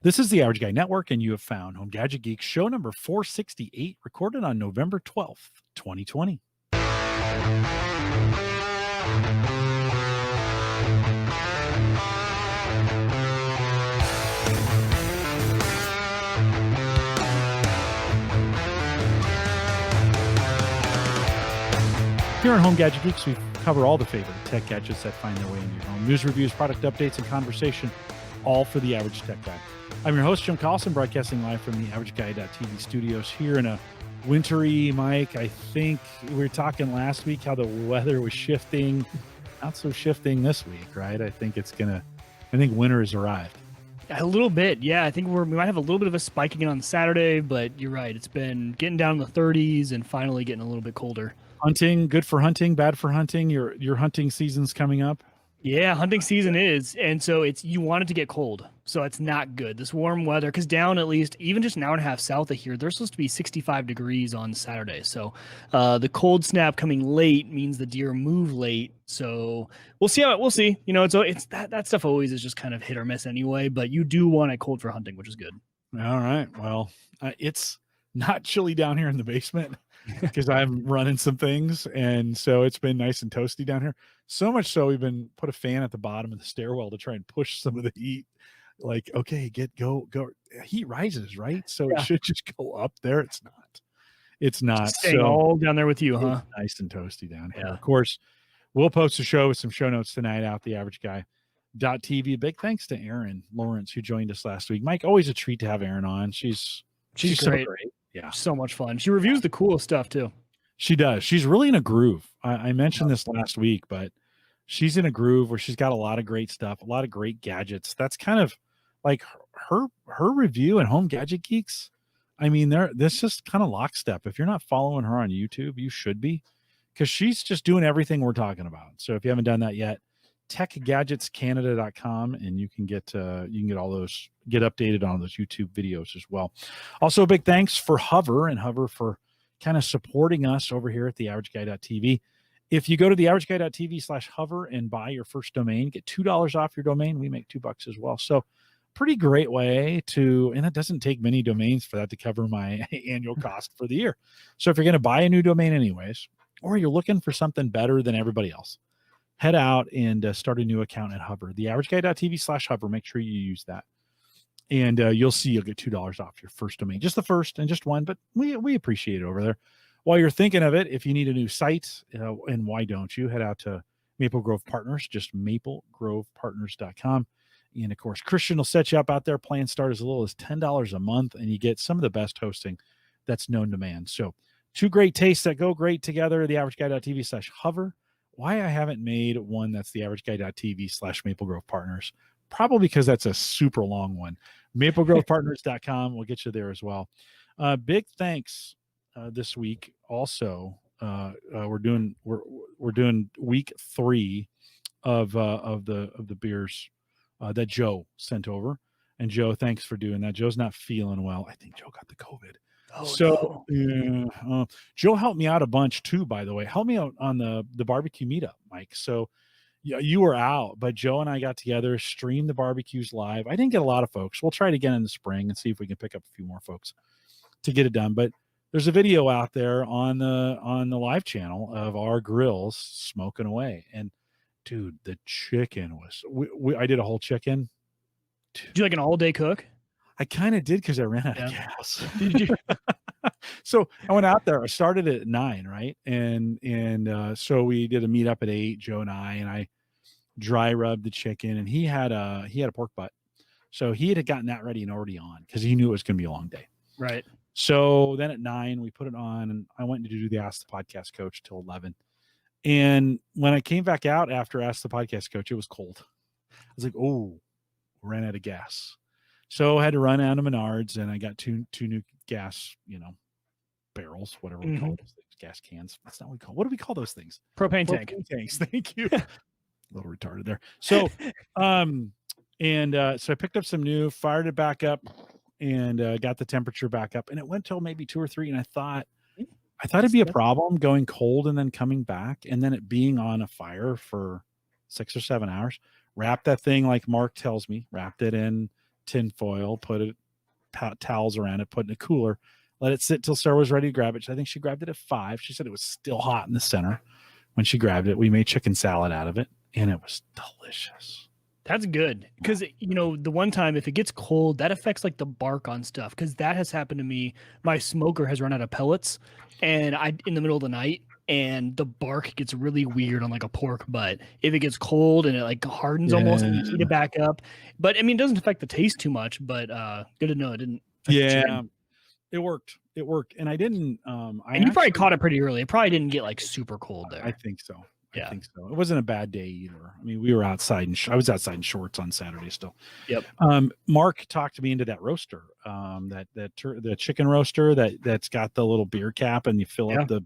This is the Average Guy Network, and you have found Home Gadget Geeks show number 468, recorded on November 12th, 2020. Here on Home Gadget Geeks, we cover all the favorite tech gadgets that find their way into your home. News, reviews, product updates, and conversation, all for the average tech guy. I'm your host, Jim Collison, broadcasting live from the AverageGuy.tv studios here in a wintry, Mike. I think we were talking last week how the weather was shifting. Not so shifting this week, right? I think winter has arrived. A little bit, yeah. I think we might have a little bit of a spike again on Saturday, but you're right. It's been getting down in the 30s and finally getting a little bit colder. Hunting, good for hunting, bad for hunting. Your hunting season's coming up. Yeah, hunting season is, and so you want it to get cold, so it's not good. This warm weather, because down at least, even just an hour and a half south of here, there's supposed to be 65 degrees on Saturday. So the cold snap coming late means the deer move late. So we'll see we'll see. You know, it's that stuff always is just kind of hit or miss anyway. But you do want it cold for hunting, which is good. All right. Well, it's not chilly down here in the basement because I'm running some things, and so it's been nice and toasty down here. So much so we've been put a fan at the bottom of the stairwell to try and push some of the heat. Like, okay, go. Heat rises, right? So It should just go up there. It's not. It's not. Just staying all down there with you, huh? Nice and toasty down here. Yeah. Of course, we'll post a show with some show notes tonight out the AverageGuy.tv. Big thanks to Erin Lawrence, who joined us last week. Mike, always a treat to have Erin on. She's great. So great. Yeah. So much fun. She reviews the coolest stuff too. She does. She's really in a groove. I mentioned this last week, but she's in a groove where she's got a lot of great stuff, a lot of great gadgets. That's kind of like her review and Home Gadget Geeks. I mean, this just kind of lockstep. If you're not following her on YouTube, you should be, because she's just doing everything we're talking about. So if you haven't done that yet, techgadgetscanada.com, and you can get all those, get updated on those YouTube videos as well. Also, a big thanks for Hover for kind of supporting us over here at the AverageGuy.tv. If you go to the AverageGuy.tv/hover and buy your first domain, get $2 off your domain. We make $2 as well. So pretty great way to, and it doesn't take many domains for that to cover my annual cost for the year. So if you're going to buy a new domain anyways, or you're looking for something better than everybody else, head out and start a new account at Hover. The AverageGuy.tv/hover. Make sure you use that. And you'll get $2 off your first domain. Just the first and just one, but we appreciate it over there. While you're thinking of it, if you need a new site, and why don't you, head out to Maple Grove Partners, just maplegrovepartners.com. And, of course, Christian will set you up out there. Plans start as little as $10 a month, and you get some of the best hosting that's known to man. So two great tastes that go great together, the AverageGuy.tv/hover. Why I haven't made one that's the AverageGuy.tv/Maple Grove Partners. Probably because that's a super long one. MapleGrovePartners.com will get you there as well. Big thanks this week. Also, we're doing week 3 of the beers that Joe sent over. And Joe, thanks for doing that. Joe's not feeling well. I think Joe got the COVID. Oh, so no. Joe helped me out a bunch too, by the way. Helped me out on the barbecue meetup, Mike. So yeah, you were out, but Joe and I got together, streamed the barbecues live. I didn't get a lot of folks. We'll try it again in the spring and see if we can pick up a few more folks to get it done. But there's a video out there on the live channel of our grills smoking away. And dude, the chicken was, I did a whole chicken. Did you like an all-day cook? I kind of did, because I ran out of gas. Did you? So I went out there. I started at 9, right? And so we did a meetup at 8, Joe and I dry rubbed the chicken, and he had a pork butt. So he had gotten that ready and already on, because he knew it was going to be a long day. Right. So then at 9, we put it on, and I went to do the Ask the Podcast Coach till 11. And when I came back out after Ask the Podcast Coach, it was cold. I was like, oh, ran out of gas. So I had to run out of Menards, and I got two new gas, barrels, whatever we call those things, gas cans. That's not what we call. What do we call those things? Propane tank. Tanks. Thank you. A little retarded there. So, so I picked up some new, fired it back up, and got the temperature back up, and it went till maybe 2 or 3. And I thought it'd be a problem going cold and then coming back, and then it being on a fire for 6 or 7 hours. Wrapped that thing like Mark tells me. Wrapped it in tin foil, put it towels around it, put it in a cooler, let it sit till Sarah was ready to grab it. I think she grabbed it at 5. She said it was still hot in the center when she grabbed it. We made chicken salad out of it, and it was delicious. That's good, because the one time if it gets cold, that affects like the bark on stuff, because that has happened to me. My smoker has run out of pellets, and in the middle of the night, and the bark gets really weird on like a pork butt if it gets cold and it like hardens almost, and you heat it back up. But I mean, it doesn't affect the taste too much. But good to know it didn't. Yeah, it worked. And I didn't. And you probably caught it pretty early. It probably didn't get like super cold there. I think so. Yeah. I think so. It wasn't a bad day either. I mean, we were outside, and I was outside in shorts on Saturday still. Yep. Mark talked me into that roaster, the chicken roaster that's got the little beer cap, and you fill up the.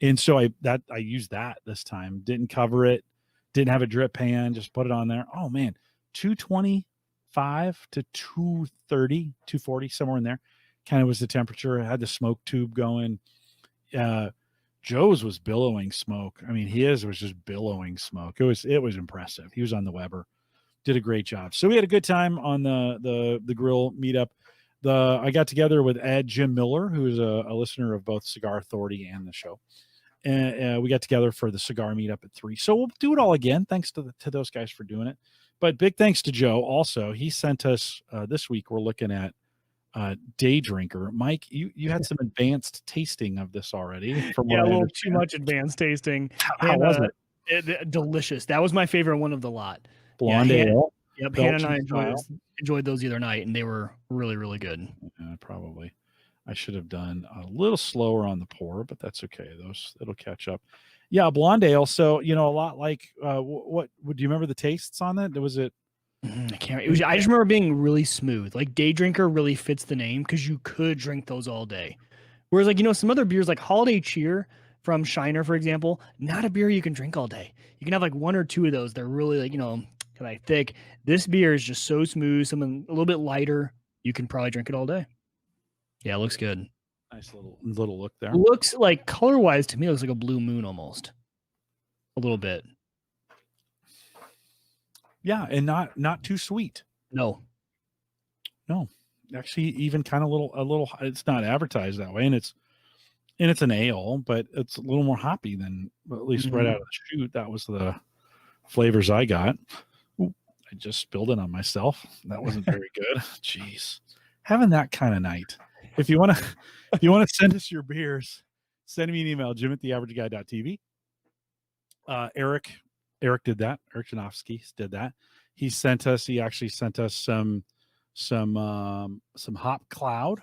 And so I used that this time. Didn't cover it. Didn't have a drip pan. Just put it on there. Oh man, 225 to 230, 240, somewhere in there. Kind of was the temperature. I had the smoke tube going. Joe's was billowing smoke. I mean, his was just billowing smoke. It was impressive. He was on the Weber, did a great job. So we had a good time on the grill meetup. I got together with Jim Miller, who is a listener of both Cigar Authority and the show, and we got together for the cigar meetup at 3. So we'll do it all again. Thanks to those guys for doing it. But big thanks to Joe. Also, he sent us this week. We're looking at Day Drinker. Mike, you had some advanced tasting of this already. From a little too much advanced tasting. How was it? Delicious. That was my favorite one of the lot. Blonde ale. Yep, Hannah and I enjoyed those the other night, and they were really, really good. Probably. I should have done a little slower on the pour, but that's okay. It'll catch up. Yeah, blonde ale. So, a lot like what do you remember the tastes on that? Was it? I can't. I just remember being really smooth. Like Day Drinker really fits the name because you could drink those all day. Whereas, like some other beers, like Holiday Cheer from Shiner, for example, not a beer you can drink all day. You can have like 1 or 2 of those. They're really like kind of thick. This beer is just so smooth. Something a little bit lighter. You can probably drink it all day. Yeah, it looks good. Nice little look there. It looks like color wise to me, it looks like a blue moon almost. A little bit. Yeah, and not too sweet. No. Actually, even kind of a little. It's not advertised that way, and it's an ale, but it's a little more hoppy than at least right out of the chute. That was the flavors I got. Ooh, I just spilled it on myself. That wasn't very good. Jeez, having that kind of night. If you want to send us your beers, send me an email, jim@theaverageguy.tv. Eric did that. Eric Janofsky did that. He actually sent us some Hop Cloud.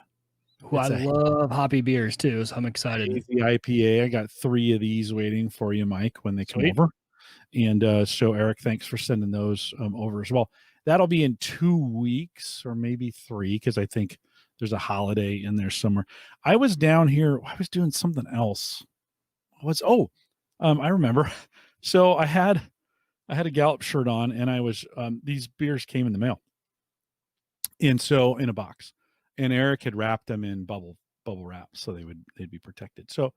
I love hoppy beers too, so I'm excited. The IPA. I got 3 of these waiting for you, Mike, when they come over. And so Eric, thanks for sending those over as well. That'll be in 2 weeks or maybe 3, because I think there's a holiday in there somewhere. I was down here. I was doing something else. I remember. So I had a Gallup shirt on, and I was these beers came in the mail, and so in a box, and Eric had wrapped them in bubble wrap so they'd be protected. So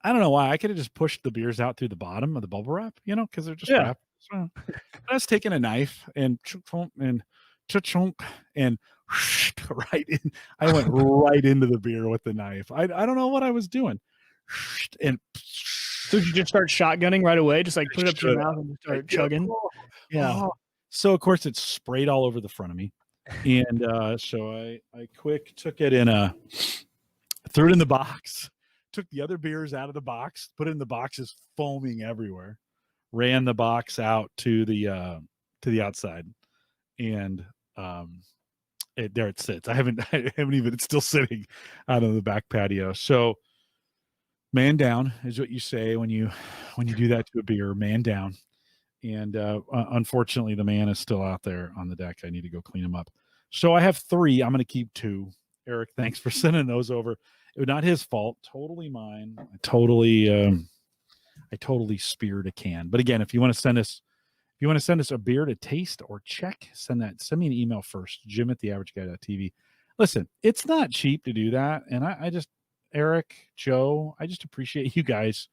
I don't know why I could have just pushed the beers out through the bottom of the bubble wrap, because they're just wrapped. So I was taking a knife and right in. I went right into the beer with the knife. I don't know what I was doing, and. So did you just start shotgunning right away? Just like put it up to your mouth and start chugging? Yeah. So of course it sprayed all over the front of me. And so I quick took it threw it in the box, took the other beers out of the box, put it in the boxes foaming everywhere, ran the box out to the outside. And there it sits. I haven't even, it's still sitting out on the back patio. So man down is what you say when you do that to a beer. Man down. And unfortunately, the man is still out there on the deck. I need to go clean him up. So I have 3. I'm going to keep 2. Eric, thanks for sending those over. It was not his fault. Totally mine. I totally speared a can. But again, if you want to send us a beer to taste or check, send me an email first, jim@theaverageguy.tv. Listen, it's not cheap to do that. And I just, Eric, Joe, I just appreciate you guys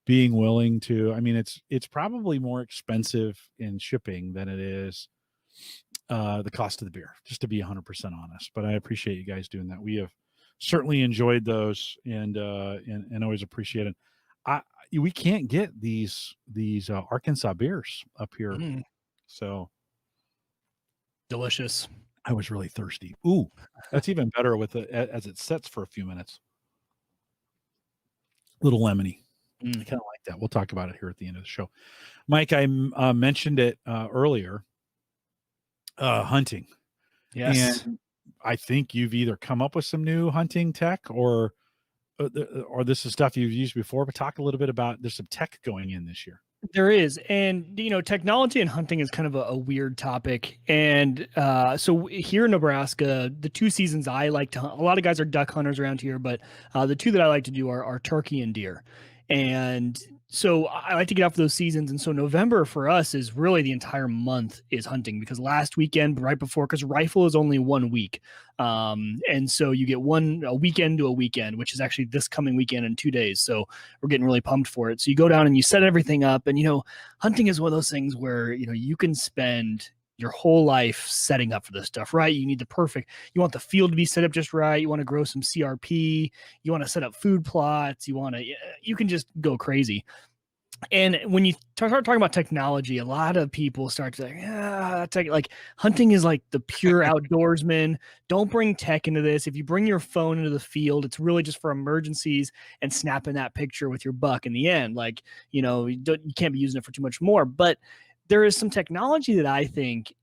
being willing to. I mean, it's probably more expensive in shipping than it is the cost of the beer, just to be 100% honest. But I appreciate you guys doing that. We have certainly enjoyed those and always appreciate it. We can't get these Arkansas beers up here. So delicious. I was really thirsty. Ooh, that's even better with it as it sets for a few minutes. Little lemony. I kind of like that. We'll talk about it here at the end of the show. Mike, I mentioned it earlier. Hunting. Yes. And I think you've either come up with some new hunting tech or this is stuff you've used before, but talk a little bit about there's some tech going in this year. There is. And, technology and hunting is kind of a weird topic. And so here in Nebraska, the 2 seasons I like to hunt, a lot of guys are duck hunters around here, but the 2 that I like to do are turkey and deer. And so I like to get out for those seasons. And so November for us is really the entire month is hunting, because last weekend, right before, because rifle is only 1 week. And so you get a weekend to a weekend, which is actually this coming weekend in 2 days. So we're getting really pumped for it. So you go down and you set everything up, and, hunting is one of those things where, you can spend your whole life setting up for this stuff, right? You need you want the field to be set up just right. You want to grow some CRP. You want to set up food plots. You can just go crazy. And when you start talking about technology, a lot of people start to say, like hunting is like the pure outdoorsman. Don't bring tech into this. If you bring your phone into the field, it's really just for emergencies and snapping that picture with your buck in the end. Like, you can't be using it for too much more. But there is some technology that I think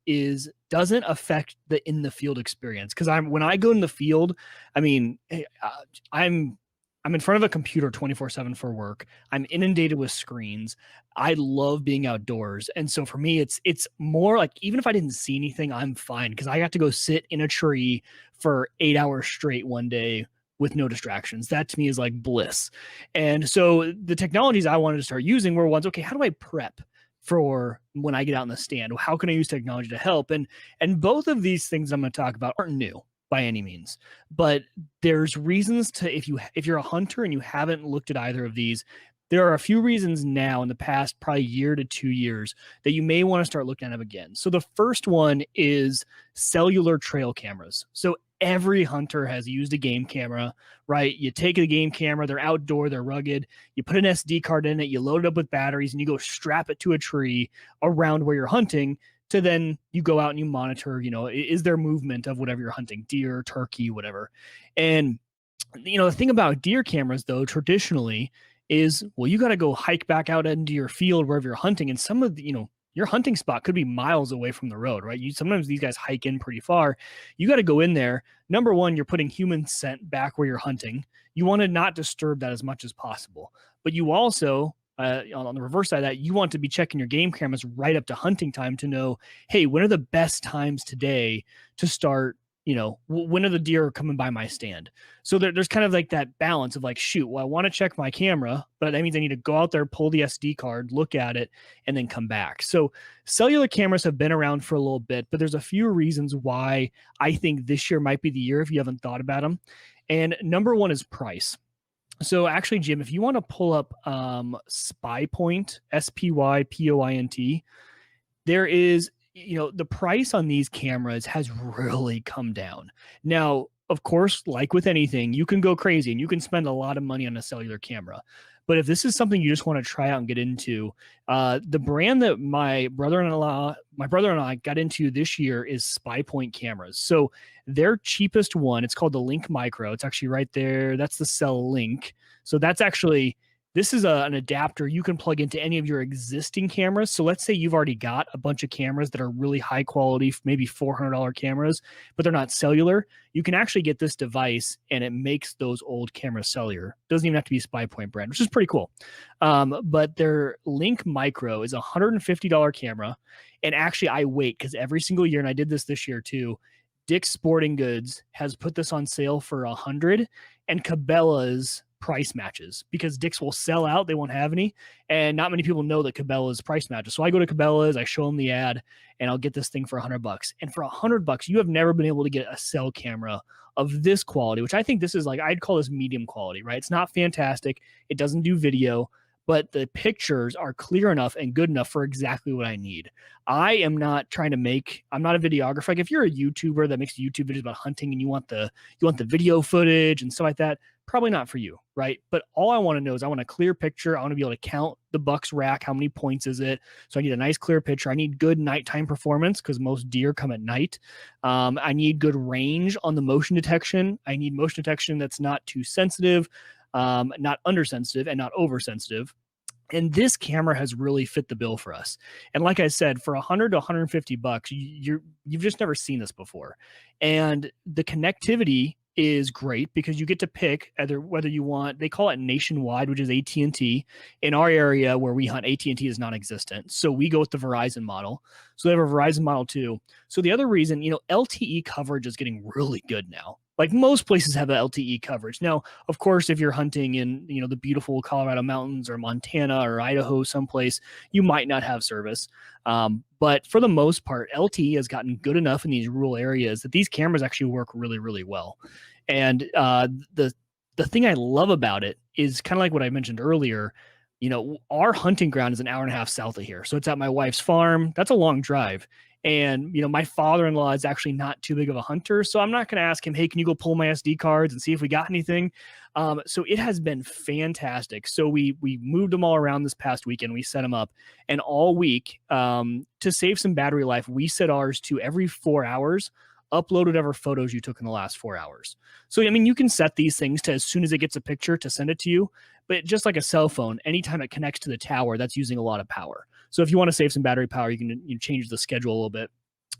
doesn't affect the in the field experience. Because when I go in the field, I'm in front of a computer 24/7 for work. I'm inundated with screens. I love being outdoors. And so for me, it's more like, even if I didn't see anything, I'm fine, because I got to go sit in a tree for 8 hours straight one day with no distractions. That to me is like bliss. And so the technologies I wanted to start using were ones, okay, how do I prep for when I get out in the stand? How can I use technology to help? And both of these things I'm going to talk about aren't new by any means, but there's reasons to, if you're a hunter and you haven't looked at either of these, there are a few reasons now in the past probably year to 2 years that you may want to start looking at them again. So the first one is cellular trail cameras. So every hunter has used a game camera, right? You take a game camera, they're outdoor, they're rugged. You put an SD card in it, you load it up with batteries, and you go strap it to a tree around where you're hunting. To then you go out and you monitor, is there movement of whatever you're hunting, deer, turkey, whatever. And, the thing about deer cameras, though, traditionally is, well, you got to go hike back out into your field wherever you're hunting. And some of the, your hunting spot could be miles away from the road, right? Sometimes these guys hike in pretty far. You got to go in there. Number one, you're putting human scent back where you're hunting. You want to not disturb that as much as possible. But you also, on the reverse side of that, you want to be checking your game cameras right up to hunting time to know, hey, when are the best times today to start, when are the deer coming by my stand? So there's kind of like that balance of like, shoot, well, I want to check my camera, but that means I need to go out there, pull the SD card, look at it, and then come back. So cellular cameras have been around for a little bit, but there's a few reasons why I think this year might be the year if you haven't thought about them. And number one is price. So actually, Jim, if you want to pull up Spypoint, Spypoint, there is, the price on these cameras has really come down. Now, of course, like with anything, you can go crazy and you can spend a lot of money on a cellular camera. But if this is something you just want to try out and get into, the brand that my brother-in-law got into this year is Spypoint cameras. So their cheapest one, it's called the Link Micro. It's actually right there. That's the Cell Link. So this is an adapter you can plug into any of your existing cameras. So let's say you've already got a bunch of cameras that are really high quality, maybe $400 cameras, but they're not cellular. You can actually get this device and it makes those old cameras cellular. Doesn't even have to be a Spypoint brand, which is pretty cool. But their Link Micro is a $150 camera. And actually I wait, because every single year, and I did this year too, Dick's Sporting Goods has put this on sale for $100, and Cabela's price matches, because Dick's will sell out. They won't have any. And not many people know that Cabela's price matches. So I go to Cabela's, I show them the ad, and I'll get this thing for $100. And for $100, you have never been able to get a cell camera of this quality, which I think this is like, I'd call this medium quality, right? It's not fantastic. It doesn't do video, but the pictures are clear enough and good enough for exactly what I need. I am not trying to make, I'm not a videographer. Like if you're a YouTuber that makes YouTube videos about hunting and you want the video footage and stuff like that, probably not for you, right? But all I want to know is I want a clear picture. I want to be able to count the buck's rack. How many points is it? So I need a nice clear picture. I need good nighttime performance because most deer come at night. I need good range on the motion detection. I need motion detection that's not too sensitive, not undersensitive, and not oversensitive. And this camera has really fit the bill for us. And like I said, for 100 to 150 bucks, you've just never seen this before. And the connectivity is great because you get to pick either whether you want, they call it nationwide, which is AT&T. In our area where we hunt, AT&T is non-existent. So we go with the Verizon model. So they have a Verizon model too. So the other reason, LTE coverage is getting really good now. Like most places have a LTE coverage. Now, of course, if you're hunting in, the beautiful Colorado mountains or Montana or Idaho, someplace, you might not have service. But for the most part, LTE has gotten good enough in these rural areas that these cameras actually work really, really well. And the thing I love about it is kind of like what I mentioned earlier. Our hunting ground is an hour and a half south of here. So it's at my wife's farm. That's a long drive. And, my father-in-law is actually not too big of a hunter. So I'm not going to ask him, hey, can you go pull my SD cards and see if we got anything? So it has been fantastic. So we moved them all around this past weekend. We set them up. And all week, to save some battery life, we set ours to every 4 hours, upload whatever photos you took in the last 4 hours. So, you can set these things to as soon as it gets a picture to send it to you. But just like a cell phone, anytime it connects to the tower, that's using a lot of power. So if you want to save some battery power, you can change the schedule a little bit.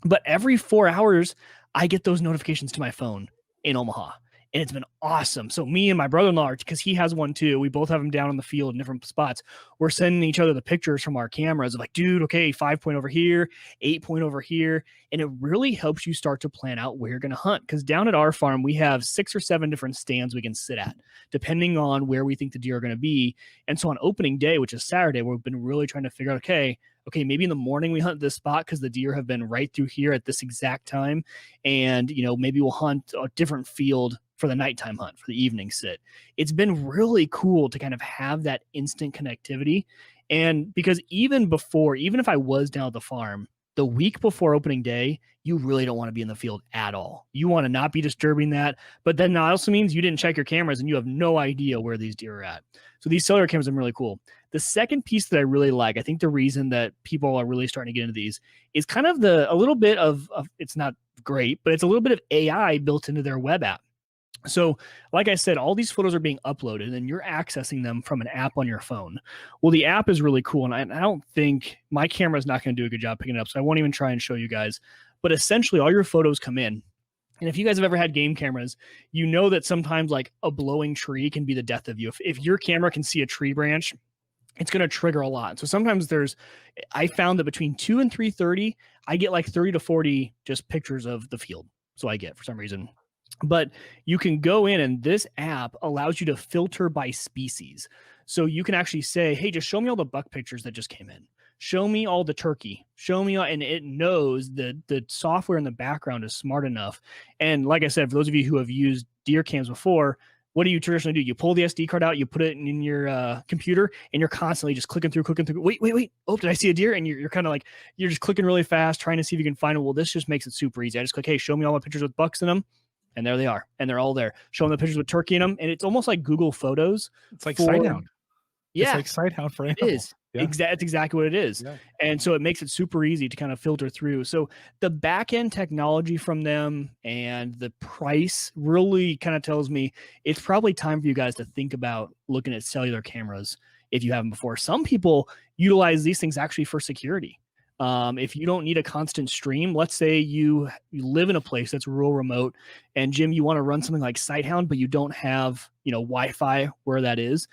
But every 4 hours, I get those notifications to my phone in Omaha. And it's been awesome. So me and my brother-in-law, because he has one too, we both have them down in the field in different spots. We're sending each other the pictures from our cameras of like, dude, okay, 5 point over here, 8 point over here. And it really helps you start to plan out where you're going to hunt. Because down at our farm, we have 6 or 7 different stands we can sit at, depending on where we think the deer are going to be. And so on opening day, which is Saturday, we've been really trying to figure out, okay, maybe in the morning we hunt this spot because the deer have been right through here at this exact time. And, maybe we'll hunt a different field for the nighttime hunt, for the evening sit. It's been really cool to kind of have that instant connectivity. And because even if I was down at the farm, the week before opening day, you really don't want to be in the field at all. You want to not be disturbing that. But then that also means you didn't check your cameras and you have no idea where these deer are at. So these cellular cameras are really cool. The second piece that I really like, I think the reason that people are really starting to get into these is kind of a little bit of it's not great, but it's a little bit of AI built into their web app. So like I said, all these photos are being uploaded and you're accessing them from an app on your phone. Well, the app is really cool. And I don't think my camera is not going to do a good job picking it up. So I won't even try and show you guys. But essentially all your photos come in. And if you guys have ever had game cameras, you know that sometimes like a blowing tree can be the death of you. If your camera can see a tree branch, it's going to trigger a lot. So sometimes I found that between 2 and 3:30, I get like 30 to 40 just pictures of the field. So I get for some reason. But you can go in and this app allows you to filter by species. So you can actually say, hey, just show me all the buck pictures that just came in. Show me all the turkey. Show me, and it knows that the software in the background is smart enough. And like I said, for those of you who have used deer cams before, what do you traditionally do? You pull the SD card out, you put it in your computer, and you're constantly just clicking through. Wait. Oh, did I see a deer? And you're kind of like, you're just clicking really fast, trying to see if you can find it. Well, this just makes it super easy. I just click, hey, show me all the pictures with bucks in them. And there they are. And they're all there. Showing the pictures with turkey in them. And it's almost like Google Photos. It's like Sighthound. Yeah. It's like Sighthound for animals. It is. Yeah. That's exactly what it is. Yeah. And so it makes it super easy to kind of filter through. So the back end technology from them and the price really kind of tells me it's probably time for you guys to think about looking at cellular cameras if you haven't before. Some people utilize these things actually for security. If you don't need a constant stream, let's say you live in a place that's rural remote and Jim, you want to run something like Sighthound, but you don't have, Wi-Fi where that is.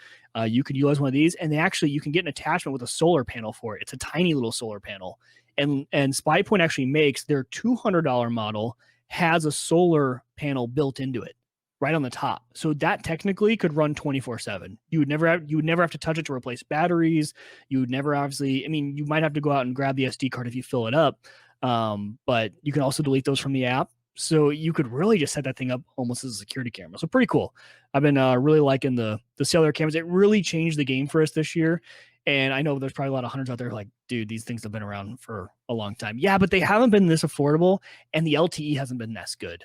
You could utilize one of these and you can get an attachment with a solar panel for it. It's a tiny little solar panel and Spypoint actually makes their $200 model has a solar panel built into it right on the top. So that technically could run 24/7. You would never have to touch it to replace batteries. You would never you might have to go out and grab the SD card if you fill it up. But you can also delete those from the app. So you could really just set that thing up almost as a security camera. So pretty cool. I've been really liking the cellular cameras. It really changed the game for us this year. And I know there's probably a lot of hunters out there like, dude, these things have been around for a long time. Yeah, but they haven't been this affordable, and the LTE hasn't been this good.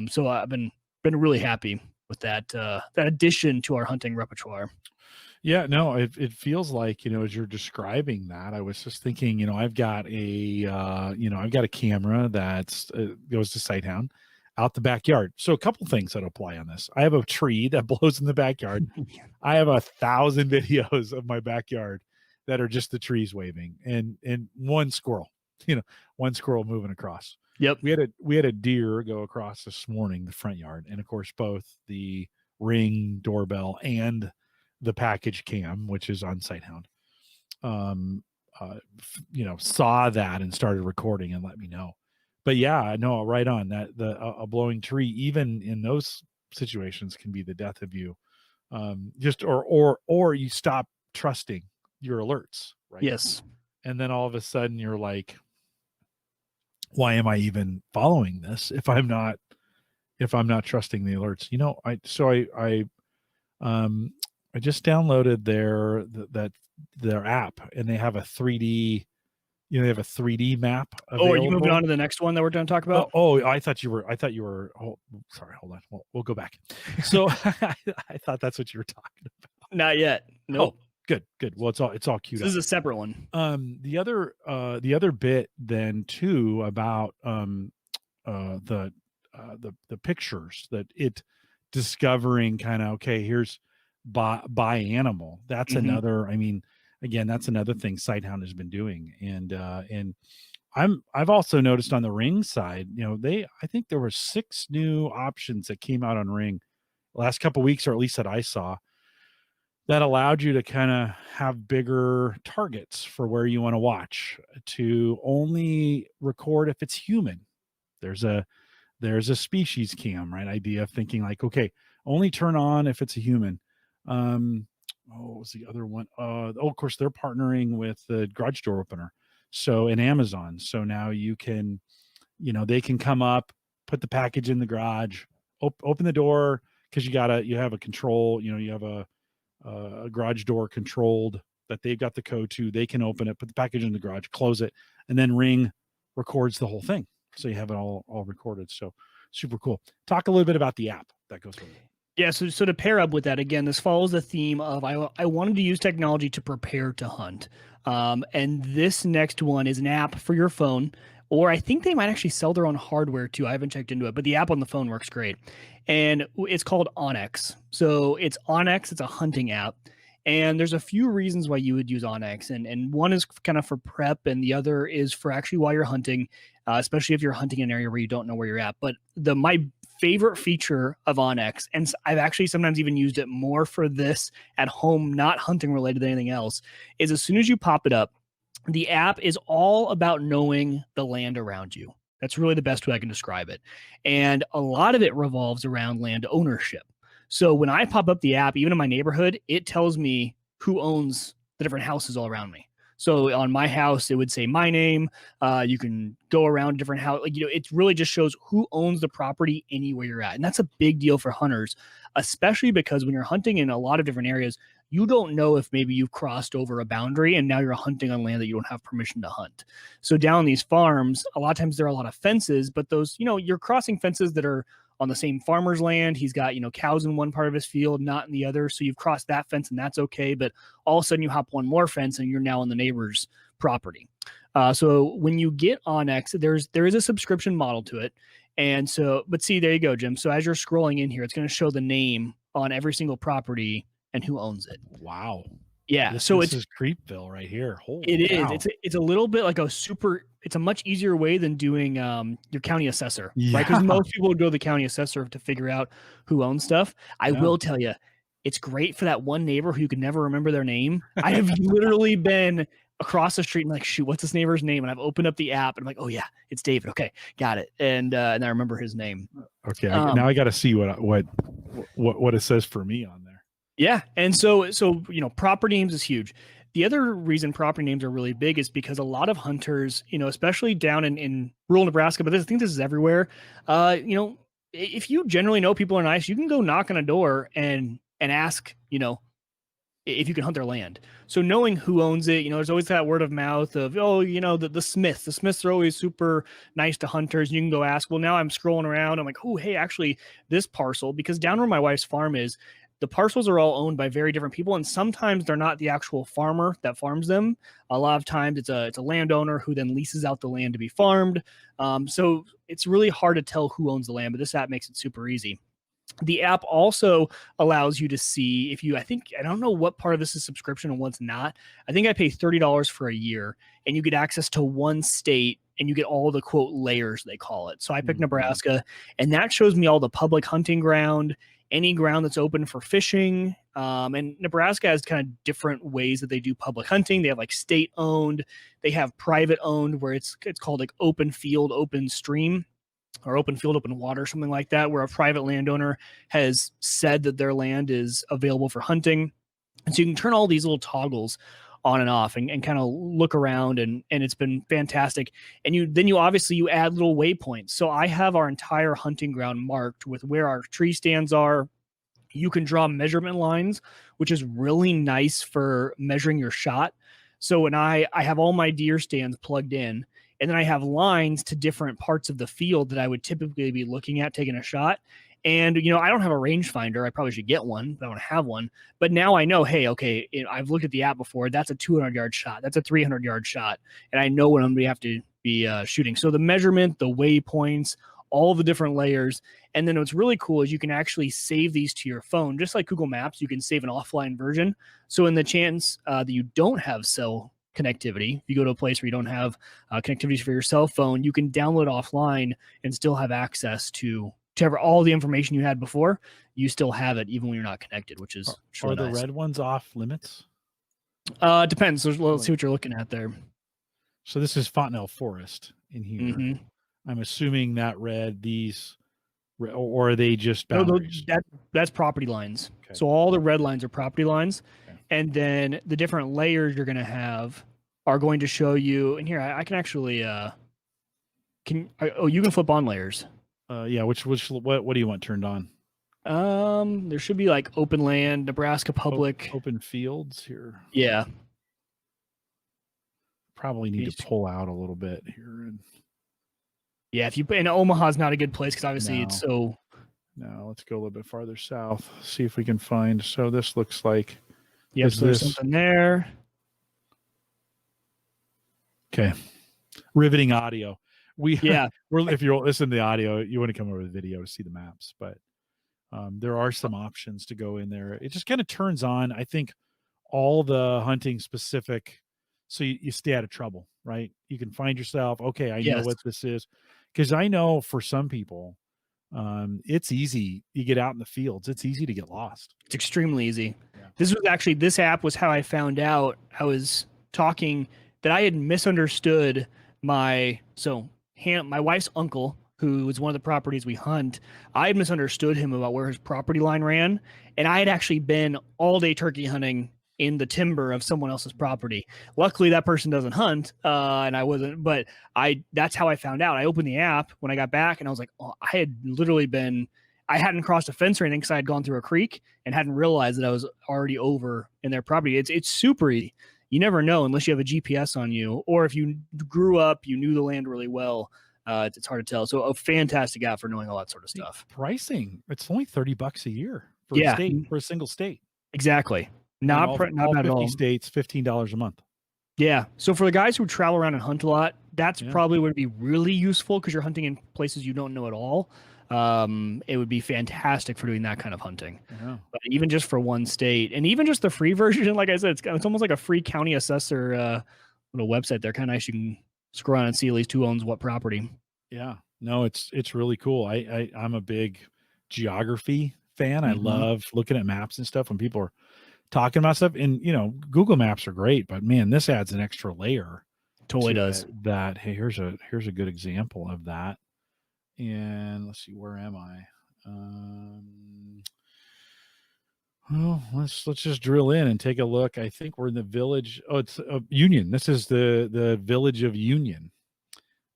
So I've been really happy with that addition to our hunting repertoire. Yeah, no, it feels like, as you're describing that, I was just thinking, I've got a camera that's goes to Sighthound out the backyard. So a couple things that apply on this. I have a tree that blows in the backyard. I have 1,000 videos of my backyard that are just the trees waving and one squirrel, one squirrel moving across. Yep. We had a deer go across this morning, the front yard, and of course both the Ring doorbell and the package cam, which is on Sighthound, saw that and started recording and let me know. But yeah, no, right on that. A blowing tree, even in those situations, can be the death of you. Or you stop trusting your alerts, right? Yes. And then all of a sudden you're like, why am I even following this if I'm not trusting the alerts? I just downloaded their app, and they have a 3D, they have a 3D map available. Oh, are you moving on to the next one that we're going to talk about? I thought you were. Oh, sorry. Hold on. We'll go back. So I thought that's what you were talking about. Not yet. No. Nope. Oh, good. Well, it's all queued up. This is a separate one. The other bit then too about the pictures that it discovering kind of, okay, here's by animal. That's another, again, that's another thing Sighthound has been doing. And I've also noticed on the Ring side, I think there were 6 new options that came out on Ring the last couple of weeks, or at least that I saw, that allowed you to kind of have bigger targets for where you want to watch, to only record if it's human. There's a species cam, right? Idea of thinking like, okay, only turn on if it's a human. What was the other one? Of course, they're partnering with the garage door opener. So in Amazon. So now you can, they can come up, put the package in the garage, open the door, because you have a control, you have a garage door controlled that they've got the code to. They can open it, put the package in the garage, close it, and then Ring records the whole thing. So you have it all recorded. So super cool. Talk a little bit about the app that goes with it. Yeah, so to pair up with that, again, this follows the theme of I wanted to use technology to prepare to hunt. And this next one is an app for your phone, or I think they might actually sell their own hardware too. I haven't checked into it, but the app on the phone works great. And it's called onX. So it's onX. It's a hunting app. And there's a few reasons why you would use onX. And one is kind of for prep, and the other is for actually while you're hunting, especially if you're hunting in an area where you don't know where you're at. But my favorite feature of onX, and I've actually sometimes even used it more for this at home, not hunting related to anything else, is as soon as you pop it up, the app is all about knowing the land around you. That's really the best way I can describe it. And a lot of it revolves around land ownership. So when I pop up the app, even in my neighborhood, it tells me who owns the different houses all around me. So on my house, it would say my name. You can go around different houses. It really just shows who owns the property anywhere you're at. And that's a big deal for hunters, especially because when you're hunting in a lot of different areas, you don't know if maybe you've crossed over a boundary and now you're hunting on land that you don't have permission to hunt. So down these farms, a lot of times there are a lot of fences, but those, you're crossing fences that are on the same farmer's land. He's got, cows in one part of his field, not in the other. So you've crossed that fence and that's okay. But all of a sudden you hop one more fence and you're now on the neighbor's property. So when you get onX, there is a subscription model to it. And so, but see, there you go, Jim. So as you're scrolling in here, it's going to show the name on every single property and who owns it. Wow. Yeah. This is Creepville right here. It is. It's a little bit like it's a much easier way than doing your county assessor, right? Because most people would go to the county assessor to figure out who owns stuff. I will tell you, it's great for that one neighbor who you can never remember their name. I have literally been across the street and like, shoot, what's this neighbor's name? And I've opened up the app and I'm like, oh yeah, it's David. Okay, got it. And I remember his name. Okay, now I got to see what it says for me on there. Yeah, and so proper names is huge. the other reason property names are really big is because a lot of hunters, especially down in rural Nebraska, but I think this is everywhere. If you generally know people are nice, you can go knock on a door and ask, if you can hunt their land. So knowing who owns it, there's always that word of mouth of, the Smiths are always super nice to hunters. You can go ask. Well, now I'm scrolling around. I'm like, oh, hey, actually this parcel, because down where my wife's farm is, the parcels are all owned by very different people. And sometimes they're not the actual farmer that farms them. A lot of times it's a landowner who then leases out the land to be farmed. So it's really hard to tell who owns the land, but this app makes it super easy. The app also allows you to see I don't know what part of this is subscription and what's not. I think I pay $30 for a year and you get access to one state and you get all the quote layers, they call it. So I picked Nebraska, and that shows me all the public hunting ground, any ground that's open for fishing. And Nebraska has kind of different ways that they do public hunting. They have like state owned, they have private owned where it's called like open field, open stream, or open field, open water, something like that, where a private landowner has said that their land is available for hunting. And so you can turn all these little toggles on and off and kind of look around, and it's been fantastic. And then you obviously you add little waypoints. So I have our entire hunting ground marked with where our tree stands are. You can draw measurement lines, which is really nice for measuring your shot. So when I have all my deer stands plugged in, and then I have lines to different parts of the field that I would typically be looking at taking a shot. And, I don't have a rangefinder. I probably should get one, but I don't have one. But now I know, hey, okay, I've looked at the app before. That's a 200-yard shot. That's a 300-yard shot. And I know what I'm going to have to be shooting. So the measurement, the waypoints, all the different layers. And then what's really cool is you can actually save these to your phone. Just like Google Maps, you can save an offline version. So in the chance that you don't have cell connectivity, if you go to a place where you don't have connectivity for your cell phone, you can download offline and still have access to all the information you had before. You still have it even when you're not connected, which is really are the nice. red ones off limits? Depends. So let's see what you're looking at there. So this is Fontenelle Forest in here. Mm-hmm. I'm assuming that these, or are they just boundaries? No, that's property lines. Okay. So all the red lines are property lines. Okay. And then the different layers you're going to have are going to show you. And here, I can actually, you can flip on layers. Yeah. What do you want turned on? There should be like open land, Nebraska public. Open fields here. Yeah. Probably need to pull out a little bit here. Yeah. And Omaha's not a good place because obviously it's so. No, let's go a little bit farther south. See if we can find. So this looks like. Yep, so there's something there. Okay. Riveting audio. If you're listening to the audio, you want to come over to the video to see the maps, but there are some options to go in there. It just kind of turns on, I think, all the hunting specific, so you stay out of trouble, right? You can find yourself, okay, I know what this is. Because I know for some people, it's easy. You get out in the fields, it's easy to get lost. It's extremely easy. Yeah. This app was how I found out. I was talking that I had misunderstood my wife's uncle, who was one of the properties we hunt. I had misunderstood him about where his property line ran, and I had actually been all day turkey hunting in the timber of someone else's property. Luckily, that person doesn't hunt, and I wasn't. But that's how I found out. I opened the app when I got back, and I was like, oh, I hadn't crossed a fence or anything because I had gone through a creek and hadn't realized that I was already over in their property. It's super easy. You never know unless you have a GPS on you, or if you grew up, you knew the land really well. It's hard to tell. So a fantastic app for knowing all that sort of stuff. Pricing, it's only $30 a year for a state, for a single state. Exactly. Not bad at all. 50 states, $15 a month. Yeah. So for the guys who travel around and hunt a lot, that's probably would be really useful because you're hunting in places you don't know at all. It would be fantastic for doing that kind of hunting. Yeah. But even just for one state, and even just the free version, like I said, it's almost like a free county assessor little website there. Kind of nice. You can scroll around and see at least who owns what property. Yeah. No, it's really cool. I'm a big geography fan. I love looking at maps and stuff when people are talking about stuff. And Google Maps are great, but man, this adds an extra layer. Totally does. That hey, here's a good example of that. And let's see, where am I? Well, let's just drill in and take a look. I think we're in the village. Oh, it's Union. This is the village of Union,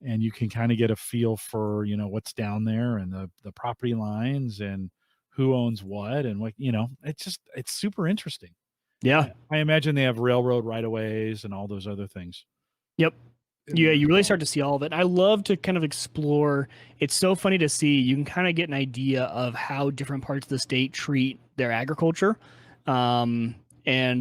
and you can kind of get a feel for what's down there and the property lines and who owns what and what it's super interesting. Yeah. I imagine they have railroad right of ways and all those other things. Yep. Yeah, you really start to see all of it. I love to kind of explore. It's so funny to see. You can kind of get an idea of how different parts of the state treat their agriculture, and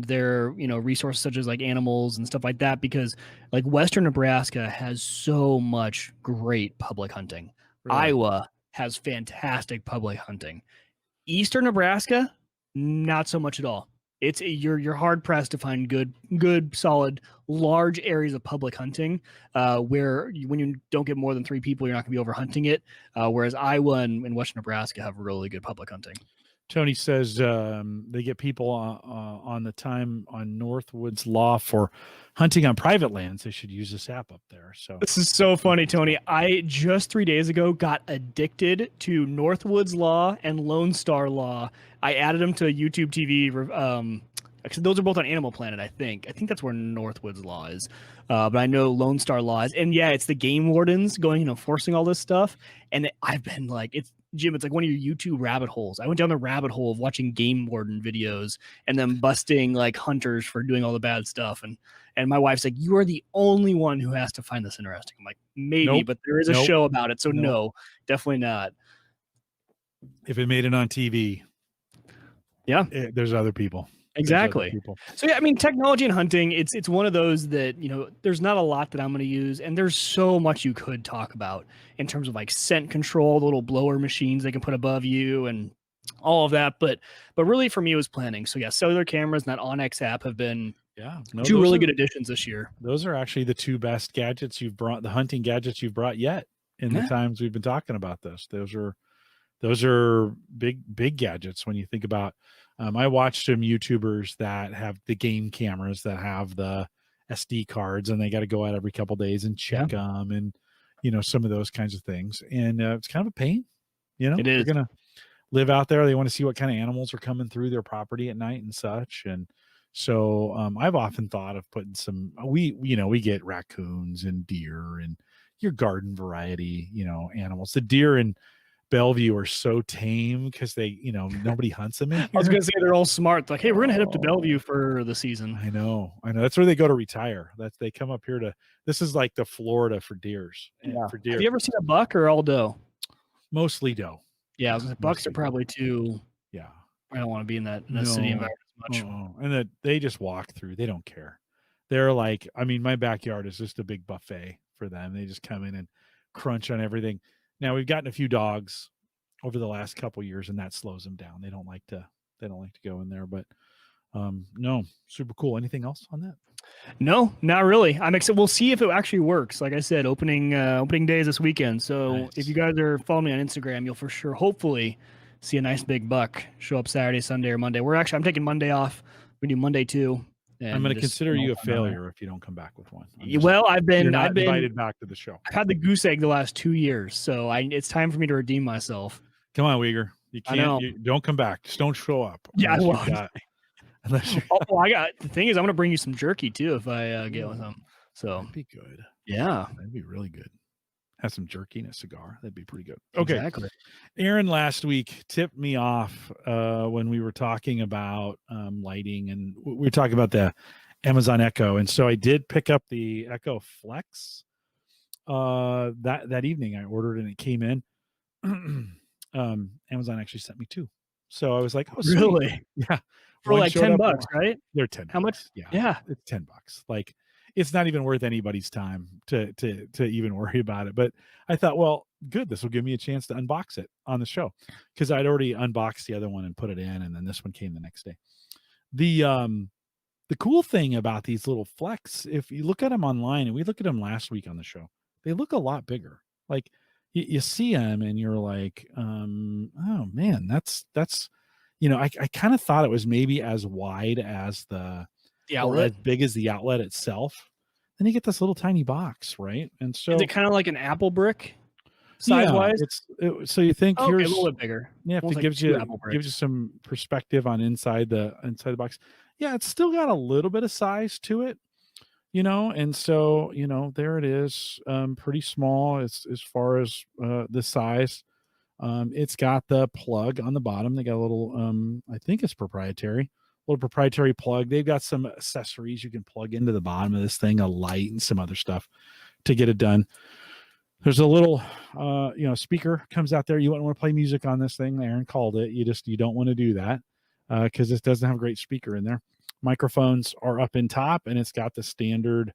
their resources such as like animals and stuff like that. Because like Western Nebraska has so much great public hunting. Really? Iowa has fantastic public hunting. Eastern Nebraska, not so much at all. You're hard pressed to find good, solid, large areas of public hunting where when you don't get more than 3 people, you're not going to be over hunting it. Whereas Iowa and Western Nebraska have really good public hunting. Tony says they get people on the time on Northwoods Law for hunting on private lands. They should use this app up there. So this is so funny, Tony. I just 3 days ago got addicted to Northwoods Law and Lone Star Law. I added them to YouTube TV. Actually, those are both on Animal Planet, I think. I think that's where Northwoods Law is. But I know Lone Star Law is. And yeah, it's the game wardens going, enforcing all this stuff. And I've been like, Jim, it's like one of your YouTube rabbit holes. I went down the rabbit hole of watching game warden videos and then busting like hunters for doing all the bad stuff. And my wife's like, you are the only one who has to find this interesting. I'm like, maybe, nope, but there is a show about it. So no, definitely not. If it made it on TV, yeah, there's other people. Exactly. So yeah, I mean, technology and hunting, it's one of those that, there's not a lot that I'm going to use, and there's so much you could talk about in terms of like scent control, the little blower machines they can put above you and all of that. But really for me, it was planning. So yeah, cellular cameras and that onX app have been two really good additions this year. Those are actually the 2 best gadgets you've brought, the hunting gadgets you've brought yet in the times we've been talking about this. Those are big gadgets when you think about. I watched some YouTubers that have the game cameras that have the SD cards, and they got to go out every couple of days and check them, and some of those kinds of things. And it's kind of a pain. It is. They're gonna live out there. They want to see what kind of animals are coming through their property at night and such. And so I've often thought of putting some. We get raccoons and deer and your garden variety animals. The deer and Bellevue are so tame because they, nobody hunts them in here. I was going to say they're all smart. Like, hey, we're going to head up to Bellevue for the season. I know. That's where they go to retire. They come up here this is like the Florida for deers. Yeah. For deer. Have you ever seen a buck or all doe? Mostly doe. Yeah, I was gonna say, bucks are probably too. Yeah. I don't want to be in that city environment as much. And they just walk through. They don't care. They're like, my backyard is just a big buffet for them. They just come in and crunch on everything. Now we've gotten a few dogs over the last couple of years, and that slows them down. They don't like to go in there, but no, super cool. Anything else on that? No, not really. I'm excited. We'll see if it actually works. Like I said, opening day is this weekend. So nice. If you guys are following me on Instagram, you'll for sure, hopefully, see a nice big buck show up Saturday, Sunday, or Monday. I'm taking Monday off. We do Monday too. I'm going to consider you a failure if you don't come back with one. I've been invited back to the show. I've had the goose egg the last 2 years, so it's time for me to redeem myself. Come on, Wieger. You can't. You don't come back. Just don't show up. Yeah, I won't. The thing is, I'm going to bring you some jerky too if I get with them. So that'd be good. Yeah, that'd be really good. Have some jerky and a cigar. That'd be pretty good. Okay. Exactly. Aaron last week tipped me off when we were talking about lighting, and we were talking about the Amazon Echo. And so I did pick up the Echo Flex that evening. I ordered and it came in. Amazon actually sent me 2. So I was like, oh, sweet. Really? Yeah. For like $10, right? They're $10. How much? Yeah. It's $10. Like, it's not even worth anybody's time to even worry about it. But I thought, well, good. This will give me a chance to unbox it on the show, because I'd already unboxed the other one and put it in, and then this one came the next day. The cool thing about these little Flex, if you look at them online, and we looked at them last week on the show, they look a lot bigger. Like you see them and you're like, oh man, that's I kind of thought it was maybe as wide as the outlet, or as big as the outlet itself. Then you get this little tiny box, right? And so is it kind of like an Apple brick? size wise. So you think Okay, a here's, little bit bigger. yeah, if Almost it like gives 2 you apple bricks. some perspective on inside the box. Yeah, it's still got a little bit of size to it, and so there it is, pretty small as far as the size. It's got the plug on the bottom. They got a little, I think it's proprietary, little proprietary plug. They've got some accessories you can plug into the bottom of this thing, a light and some other stuff to get it done. There's a little, speaker comes out there. You wouldn't want to play music on this thing. Aaron called it. You don't want to do that because this doesn't have a great speaker in there. Microphones are up in top, and it's got the standard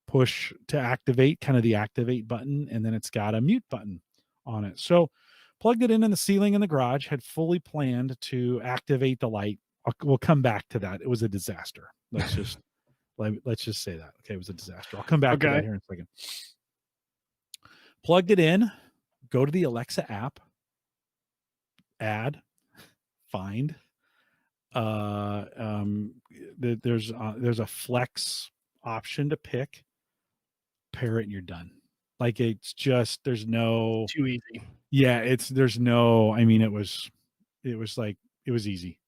push to activate, kind of the activate button, and then it's got a mute button on it. So plugged it in the ceiling in the garage, had fully planned to activate the light. We'll come back to that. It was a disaster. Let's just say that. Okay, it was a disaster. I'll come back to that here in a second. Plugged it in, go to the Alexa app, add, find. There's a flex option to pick, pair it, and you're done. Like it's just there's no too easy. Yeah, there's no. I mean, it was easy.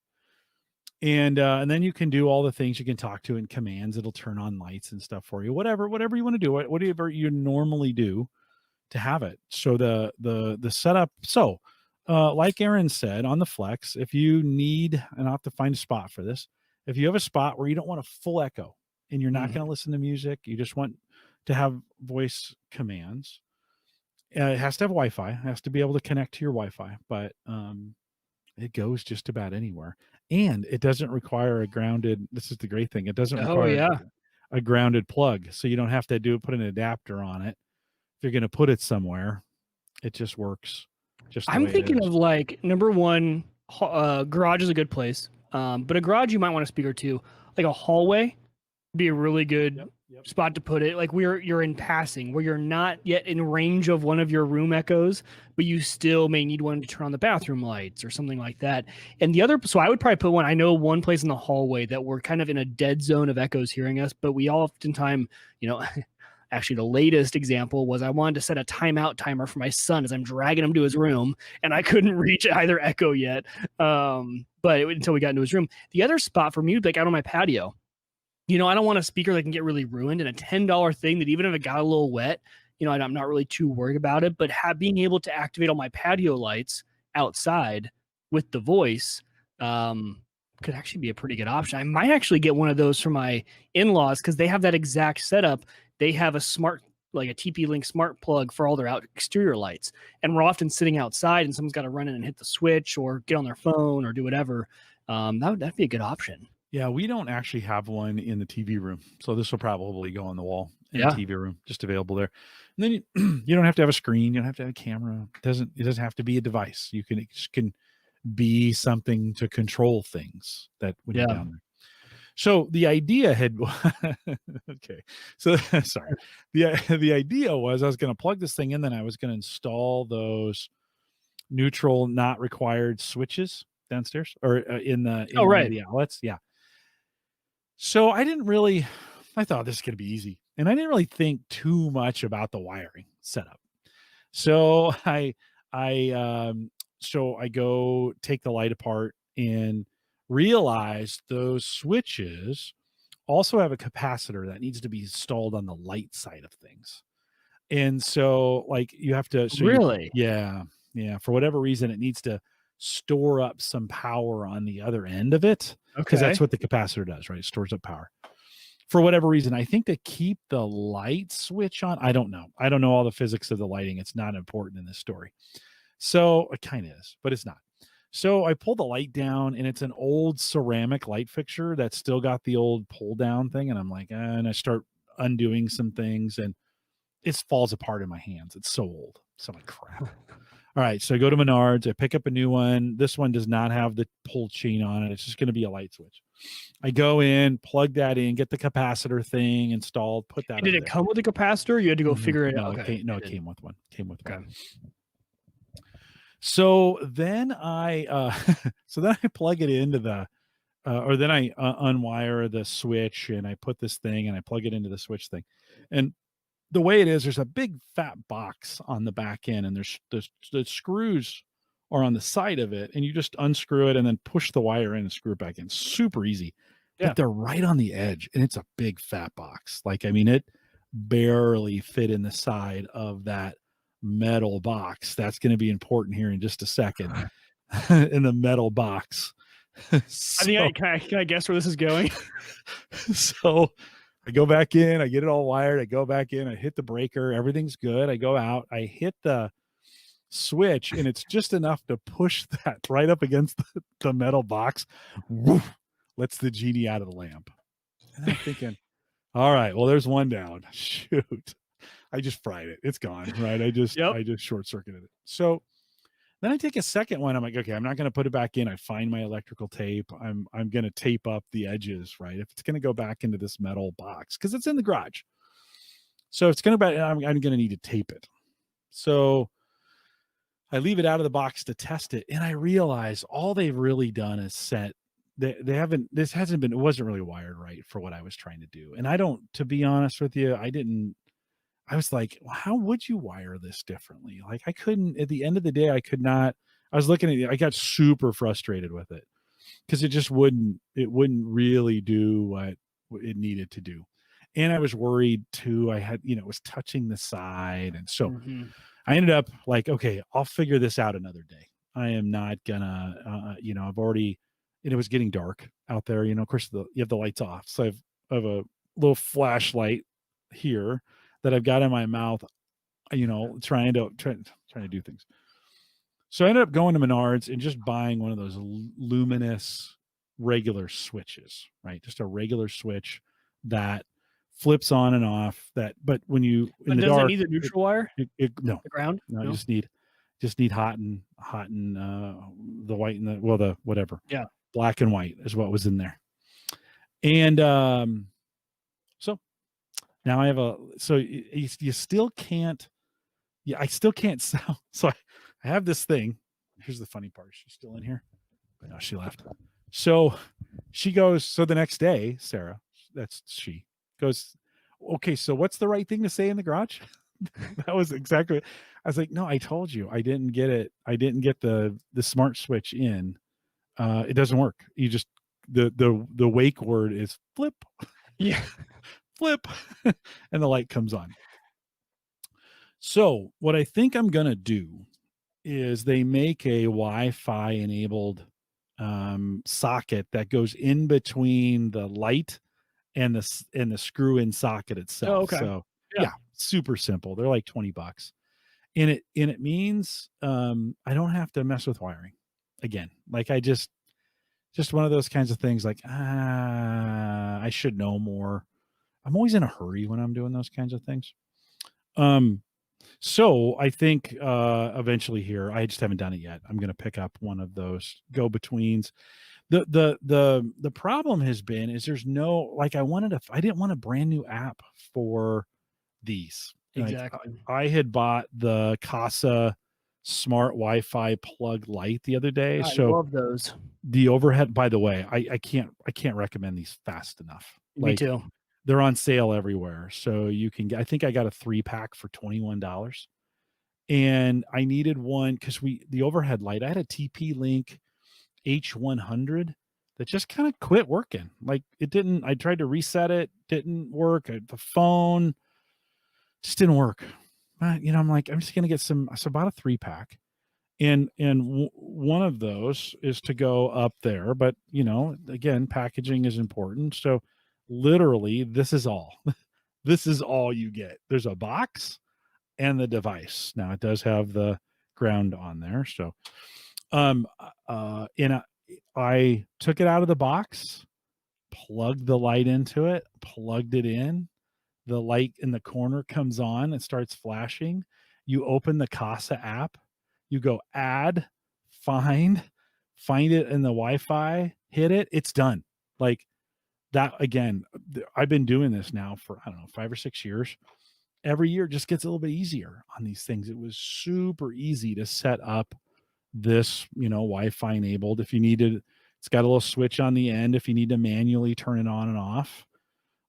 And then you can do all the things you can talk to in commands. It'll turn on lights and stuff for you. Whatever you want to do, whatever you normally do to have it. So the setup. So like Aaron said on the Flex, if you need, and I'll have to find a spot for this. If you have a spot where you don't want a full echo and you're not going to listen to music, you just want to have voice commands. It has to have Wi-Fi. It has to be able to connect to your Wi-Fi, but it goes just about anywhere. And it doesn't require a grounded. This is the great thing. It doesn't require a grounded plug, so you don't have to put an adapter on it. If you're going to put it somewhere, it just works. I'm thinking of like number one, garage is a good place, but a garage you might want a speaker too. Like a hallway, be a really good spot to put it. Like you're in passing where you're not yet in range of one of your room echoes, but you still may need one to turn on the bathroom lights or something like that. And the other, so I would probably put one. I know one place in the hallway that we're kind of in a dead zone of echoes hearing us, but we oftentimes, actually, the latest example was I wanted to set a timeout timer for my son as I'm dragging him to his room, and I couldn't reach either echo yet. Until we got into his room. The other spot for me would be like out on my patio. I don't want a speaker that can get really ruined, and a $10 thing that even if it got a little wet, I'm not really too worried about it. But being able to activate all my patio lights outside with the voice could actually be a pretty good option. I might actually get one of those for my in-laws because they have that exact setup. They have a smart, like a TP-Link smart plug for all their exterior lights. And we're often sitting outside and someone's got to run in and hit the switch or get on their phone or do whatever. That'd be a good option. Yeah, we don't actually have one in the TV room. So this will probably go on the wall in the TV room, just available there. And then you don't have to have a screen. You don't have to have a camera. It doesn't have to be a device. It just can be something to control things that when you're down there. So the idea okay. So sorry. The idea was I was going to plug this thing in, then I was going to install those neutral, not required switches downstairs or in the outlets. Yeah. So I thought this is going to be easy, and I didn't really think too much about the wiring setup. So I go take the light apart and realize those switches also have a capacitor that needs to be installed on the light side of things. And so like you have to, for whatever reason, it needs to store up some power on the other end of it. Because that's what the capacitor does, right? It stores up power. For whatever reason, I think to keep the light switch on, I don't know. I don't know all the physics of the lighting. It's not important in this story. So it kind of is, but it's not. So I pull the light down, and it's an old ceramic light fixture that's still got the old pull down thing. And I'm like, and I start undoing some things, and it falls apart in my hands. It's so old. So I'm like, crap. All right. So I go to Menards. I pick up a new one. This one does not have the pull chain on it. It's just going to be a light switch. I go in, plug that in, get the capacitor thing installed, put that. Did it come with a capacitor? You had to go figure it out. It came with one. One. So then I plug it into the, or then I unwire the switch, and I put this thing and I plug it into the switch thing, and the way it is, there's a big fat box on the back end, and there's the screws are on the side of it, and you just unscrew it and then push the wire in and screw it back in. Super easy. Yeah. But they're right on the edge, and it's a big fat box. Like, I mean, it barely fit in the side of that metal box. That's going to be important here in just a second. In the metal box. I think can I guess where this is going? So I go back in, I get it all wired, I go back in, I hit the breaker, everything's good. I go out, I hit the switch, and it's just enough to push that right up against the metal box. Woof, lets the genie out of the lamp. And I'm thinking, all right, well, there's one down. Shoot. I just fried it. It's gone, right? I just short circuited it. So then I take a second one. I'm like, okay, I'm not going to put it back in. I find my electrical tape. I'm going to tape up the edges, right? If it's going to go back into this metal box, because it's in the garage. So if it's going to be, I'm going to need to tape it. So I leave it out of the box to test it. And I realize all they've really done is set, they haven't, it wasn't really wired right for what I was trying to do. And to be honest with you, I was like, well, how would you wire this differently? Like, I couldn't, at the end of the day, I was looking at it. I got super frustrated with it because it wouldn't really do what it needed to do. And I was worried too. I had, it was touching the side. And so I ended up like, okay, I'll figure this out another day. I am not gonna, I've already, and it was getting dark out there, of course you have the lights off. So I have a little flashlight here that I've got in my mouth, trying to do things. So I ended up going to Menards and just buying one of those luminous regular switches, right? Just a regular switch that flips on and off. But when you in the dark, does it need the neutral wire? No, the ground. No, you just need hot and the white and the whatever. Yeah, black and white is what was in there, and so. Now I have you still can't, I still can't sound. So I have this thing. Here's the funny part. She's still in here. No, she left. So she goes, so the next day, Sarah, she goes, okay, so what's the right thing to say in the garage? That was exactly, I was like, no, I told you, I didn't get it. I didn't get the smart switch in. It doesn't work. You just, the wake word is flip. Yeah. Flip, and the light comes on. So what I think I'm going to do is they make a Wi-Fi enabled socket that goes in between the light and the screw in socket itself. Oh, okay. So yeah, super simple. They're like $20. And it means I don't have to mess with wiring again. Like I just one of those kinds of things like, I should know more. I'm always in a hurry when I'm doing those kinds of things. So I think eventually here, I just haven't done it yet. I'm going to pick up one of those go-betweens. The problem has been is there's no, like I didn't want a brand new app for these. Exactly. Like, I had bought the Kasa smart Wi-Fi plug light the other day. I love those. The overhead, by the way, I can't recommend these fast enough. Me too. They're on sale everywhere. So you can get, I think I got a 3-pack for $21. And I needed one because the overhead light, I had a TP-Link H100 that just kind of quit working. Like I tried to reset it, didn't work. The phone just didn't work. I'm like, I'm just going to get so I bought a 3-pack. And one of those is to go up there. But, again, packaging is important. So literally, this is all you get. There's a box and the device. Now it does have the ground on there. So, I took it out of the box, plugged the light into it, plugged it in. The light in the corner comes on and starts flashing. You open the Kasa app, you go add, find it in the Wi-Fi, hit it, it's done. Like, that, again, I've been doing this now for, I don't know, 5 or 6 years. Every year it just gets a little bit easier on these things. It was super easy to set up this, Wi-Fi enabled. If you needed, it's got a little switch on the end if you need to manually turn it on and off.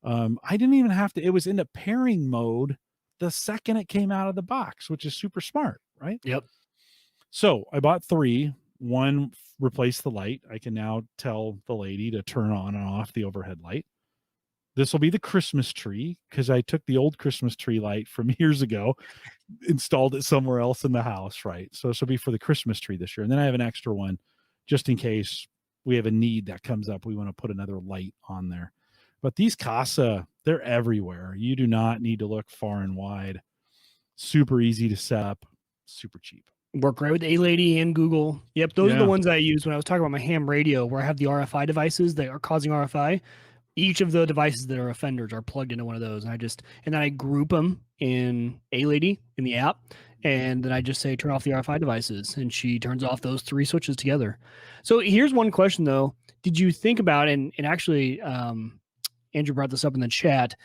I didn't even have to, it was in the pairing mode the second it came out of the box, which is super smart, right? Yep. So I bought 3. One replaced the light. I can now tell the lady to turn on and off the overhead light. This will be the Christmas tree, because I took the old Christmas tree light from years ago, installed it somewhere else in the house, right? So this will be for the Christmas tree this year. And then I have an extra one just in case we have a need that comes up. We want to put another light on there. But these Kasa, they're everywhere. You do not need to look far and wide. Super easy to set up, super cheap. Work great with A-Lady and Google. Yep, those are the ones I use when I was talking about my ham radio, where I have the RFI devices that are causing RFI. Each of the devices that are offenders are plugged into one of those, and then I group them in A-Lady in the app, and then I just say turn off the RFI devices, and she turns off those 3 switches together. So here's one question though: did you think about, and actually, Andrew brought this up in the chat,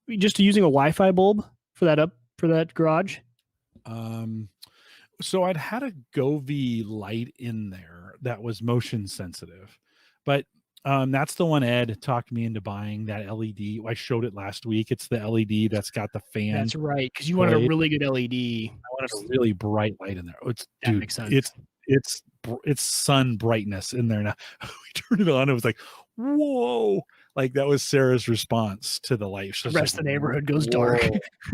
just using a Wi-Fi bulb for that garage? So I'd had a Govee light in there that was motion sensitive, but that's the one Ed talked me into buying, that LED. I showed it last week. It's the LED that's got the fan. That's right, because you wanted a really good LED. I wanted a really bright light in there. Makes sense. It's sun brightness in there now. We turned it on. It was like, whoa! Like that was Sarah's response to the light. The rest of the neighborhood goes dark.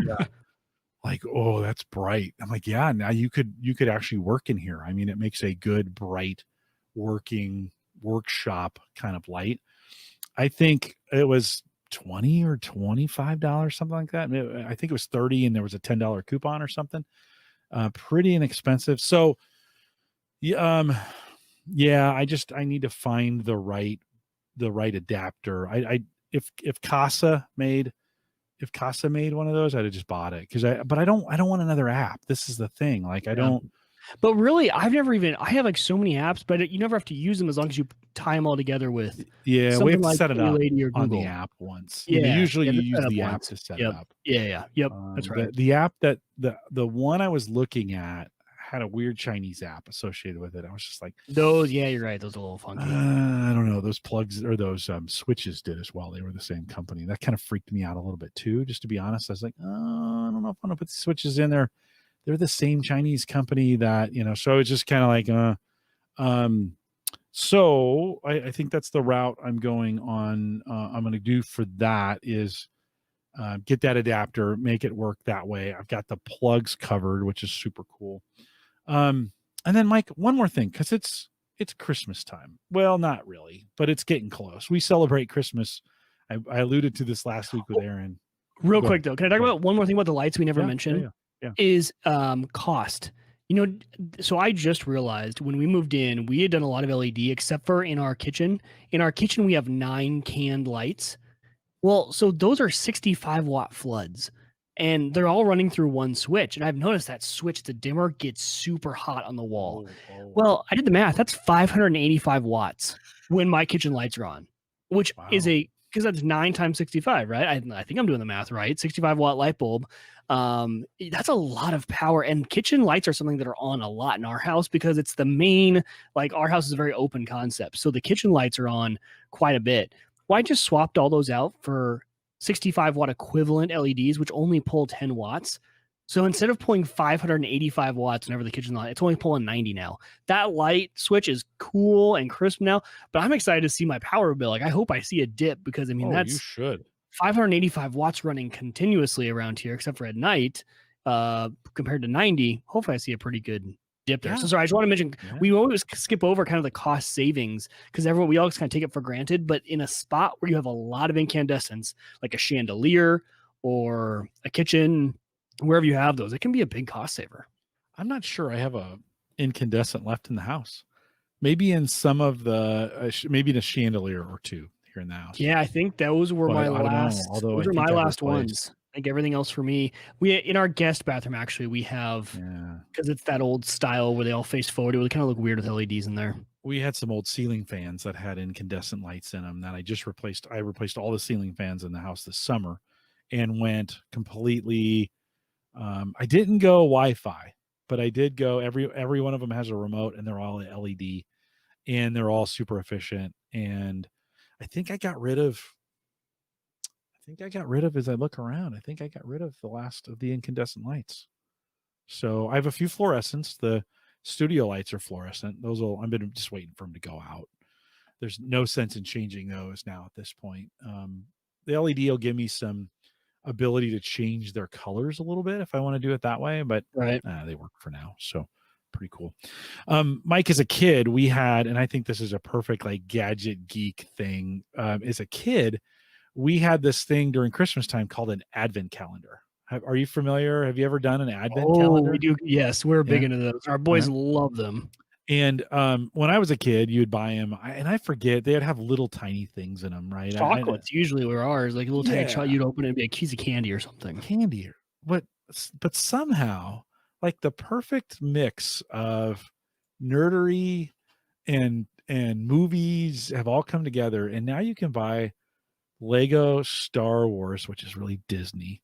Yeah. Like, oh, that's bright. I'm like, yeah, now you could actually work in here. I mean, it makes a good, bright working workshop kind of light. I think it was $20 or $25, something like that. I think it was 30 and there was a $10 coupon or something. Pretty inexpensive. So I need to find the right adapter. If Kasa made one of those, I'd have just bought it, but I don't want another app. This is the thing. Like I don't. But really, I have like so many apps, but you never have to use them as long as you tie them all together with. Yeah, we have to like set it up on the app once. Yeah, usually you use the app to set it up. Yeah. Yep, that's right. The app that the one I was looking at had a weird Chinese app associated with it. I was just like, those. Yeah, you're right. Those are a little funky. I don't know. Those plugs or those switches did as well. They were the same company. That kind of freaked me out a little bit too. Just to be honest, I was like, I don't know if I want to put the switches in there. They're the same Chinese company that, so it's just kind of like, so I think that's the route I'm going on. I'm going to do for that is get that adapter, make it work that way. I've got the plugs covered, which is super cool. And then Mike, one more thing, because it's Christmas time. Well, not really, but it's getting close. We celebrate Christmas. I alluded to this last week with Aaron. Real quick though, can I talk about one more thing about the lights we never mentioned? Yeah. Is cost. So I just realized when we moved in, we had done a lot of LED except for in our kitchen. In our kitchen, we have 9 canned lights. Well, so those are 65 watt floods, and they're all running through one switch. And I've noticed that switch, the dimmer, gets super hot on the wall. Well, I did the math. That's 585 watts when my kitchen lights are on, which is because that's 9 times 65, right? I think I'm doing the math right. 65 watt light bulb. That's a lot of power, and kitchen lights are something that are on a lot in our house because it's the main, like our house is a very open concept. So the kitchen lights are on quite a bit. Well, I just swapped all those out for 65 watt equivalent LEDs, which only pull 10 watts. So instead of pulling 585 watts whenever the kitchen light, it's only pulling 90 now. That light switch is cool and crisp now, but I'm excited to see my power bill. Like I hope I see a dip because that's you should. 585 watts running continuously around here, except for at night, compared to 90. Hopefully I see a pretty good dip there. So sorry, I just want to mention, we always skip over kind of the cost savings because we always kind of take it for granted, but in a spot where you have a lot of incandescents, like a chandelier or a kitchen, wherever you have those, it can be a big cost saver. I'm not sure I have a incandescent left in the house. Maybe in some of the, maybe in a chandelier or two here in the house. Yeah, I think those were my last. Those were my last ones. I think everything else for me. We in our guest bathroom actually we have, because it's that old style where they all face forward. It would kind of look weird with LEDs in there. We had some old ceiling fans that had incandescent lights in them that I just replaced. I replaced all the ceiling fans in the house this summer, and went completely. I didn't go Wi-Fi, but I did go. Every one of them has a remote, and they're all LED, and they're all super efficient. And I think I got rid of think I got rid of, as I look around, I think I got rid of the last of the incandescent lights. So I have a few fluorescents. The studio lights are fluorescent. I've been just waiting for them to go out. There's no sense in changing those now at this point. The LED will give me some ability to change their colors a little bit if I want to do it that way, but Right. they work for now. So pretty cool. Mike, as a kid, we had, and I think this is a perfect like gadget geek thing. As a kid, we had this thing during Christmas time called an advent calendar. Are you familiar? Have you ever done an advent calendar? We do. Yes, we're big Yeah. into those. Our boys love them. And when I was a kid, you'd buy them, and I forget, they'd have little tiny things in them, right? Chocolates usually were ours, like a little tiny chocolate. Yeah. You'd open it and be a piece of candy or something. Candy, but somehow, like the perfect mix of nerdery and movies have all come together, and now you can buy Lego Star Wars, which is really Disney,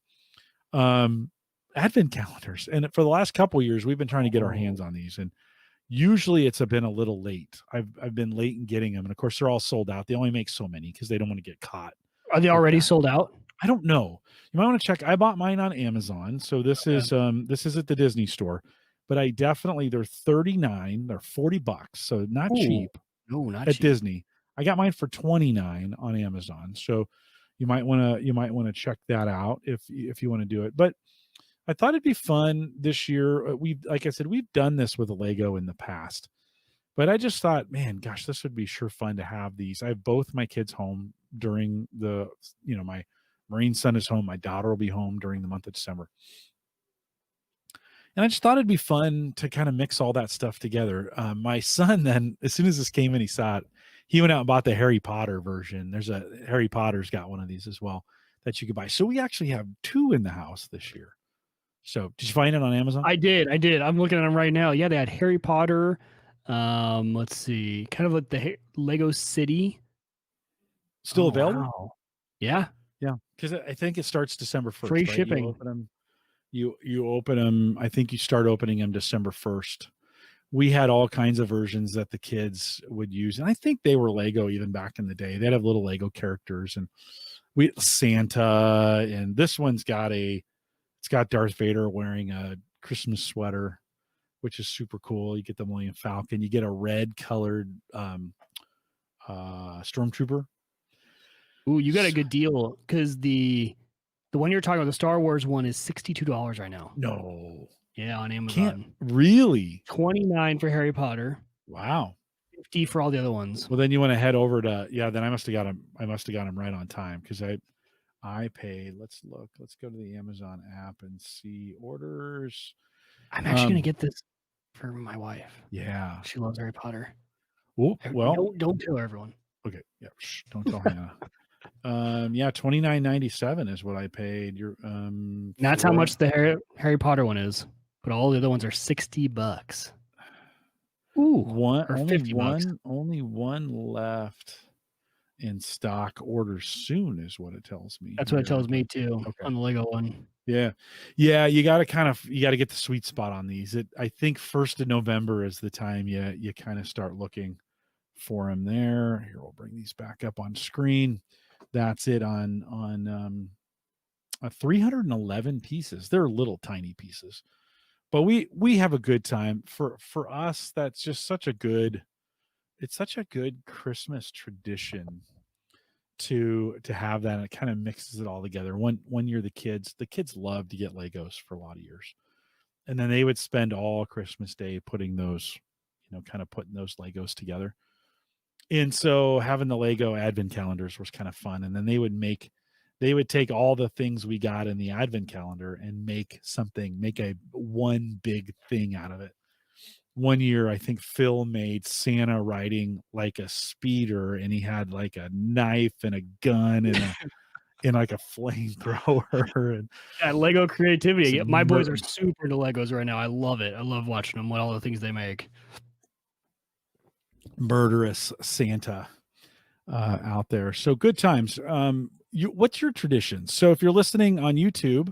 advent calendars. And for the last couple of years, we've been trying to get our hands on these, and usually it's been a little late. I've been late in getting them, and of course they're all sold out. They only make so many because they don't want to get caught. Are they already sold out? I don't know. You might want to check. I bought mine on Amazon, so this is at the Disney store. But I definitely, they're $39, they're $40, so not cheap. No, not at cheap. Disney. I got mine for $29 on Amazon, so you might want to check that out if you want to do it. But I thought it'd be fun this year. Like I said, we've done this with a Lego in the past, but I just thought, man, gosh, this would be sure fun to have these. I have both my kids home during the, my Marine son is home. My daughter will be home during the month of December. And I just thought it'd be fun to kind of mix all that stuff together. My son then, as soon as this came in, he saw it. He went out and bought the Harry Potter version. Harry Potter's got one of these as well that you could buy. So we actually have two in the house this year. So did you find it on Amazon? I did. I'm looking at them right now. Yeah, they had Harry Potter. Let's see, kind of like the Lego City. Still available? Wow. Yeah. Because I think it starts December 1st. Free right? shipping. You open them. I think you start opening them December 1st. We had all kinds of versions that the kids would use, and I think they were Lego even back in the day. They'd have little Lego characters, and Santa, and this one's got it's got Darth Vader wearing a Christmas sweater, which is super cool. You get the Millennium Falcon. You get a red colored Stormtrooper. Ooh, you got a good deal because the one you're talking about, the Star Wars one, is $62 right now. No. Yeah, on Amazon. Really? $29 for Harry Potter. Wow. $50 for all the other ones. Well, then you want to head over to then I must have got them right on time because I paid. Let's look. Let's go to the Amazon app and see orders. I'm actually gonna get this for my wife. Yeah, she loves Harry Potter. Oh, well, don't tell everyone. Okay, yeah, don't tell Hannah. $29.97 is what I paid. That's how much the Harry Potter one is, but all the other ones are $60. Ooh, or $50. Only one left in stock. Orders soon is what it tells me. That's what it tells me too. Okay. On the Lego one. Yeah. You got to get the sweet spot on these. I think 1st of November is the time you kind of start looking for them there. Here, we'll bring these back up on screen. That's it on 311 pieces. They're little tiny pieces, but we have a good time. For us, that's just such a good Christmas tradition to have that. And it kind of mixes it all together. One year the kids love to get Legos for a lot of years, and then they would spend all Christmas Day putting those Legos together. And so having the Lego advent calendars was kind of fun. And then they would take all the things we got in the advent calendar and make a one big thing out of it. One year, I think Phil made Santa riding like a speeder, and he had like a knife and a gun and like a flamethrower. And yeah, Lego creativity. My boys are super into Legos right now. I love it. I love watching them, all the things they make. Murderous Santa out there. So good times. What's your tradition? So if you're listening on YouTube,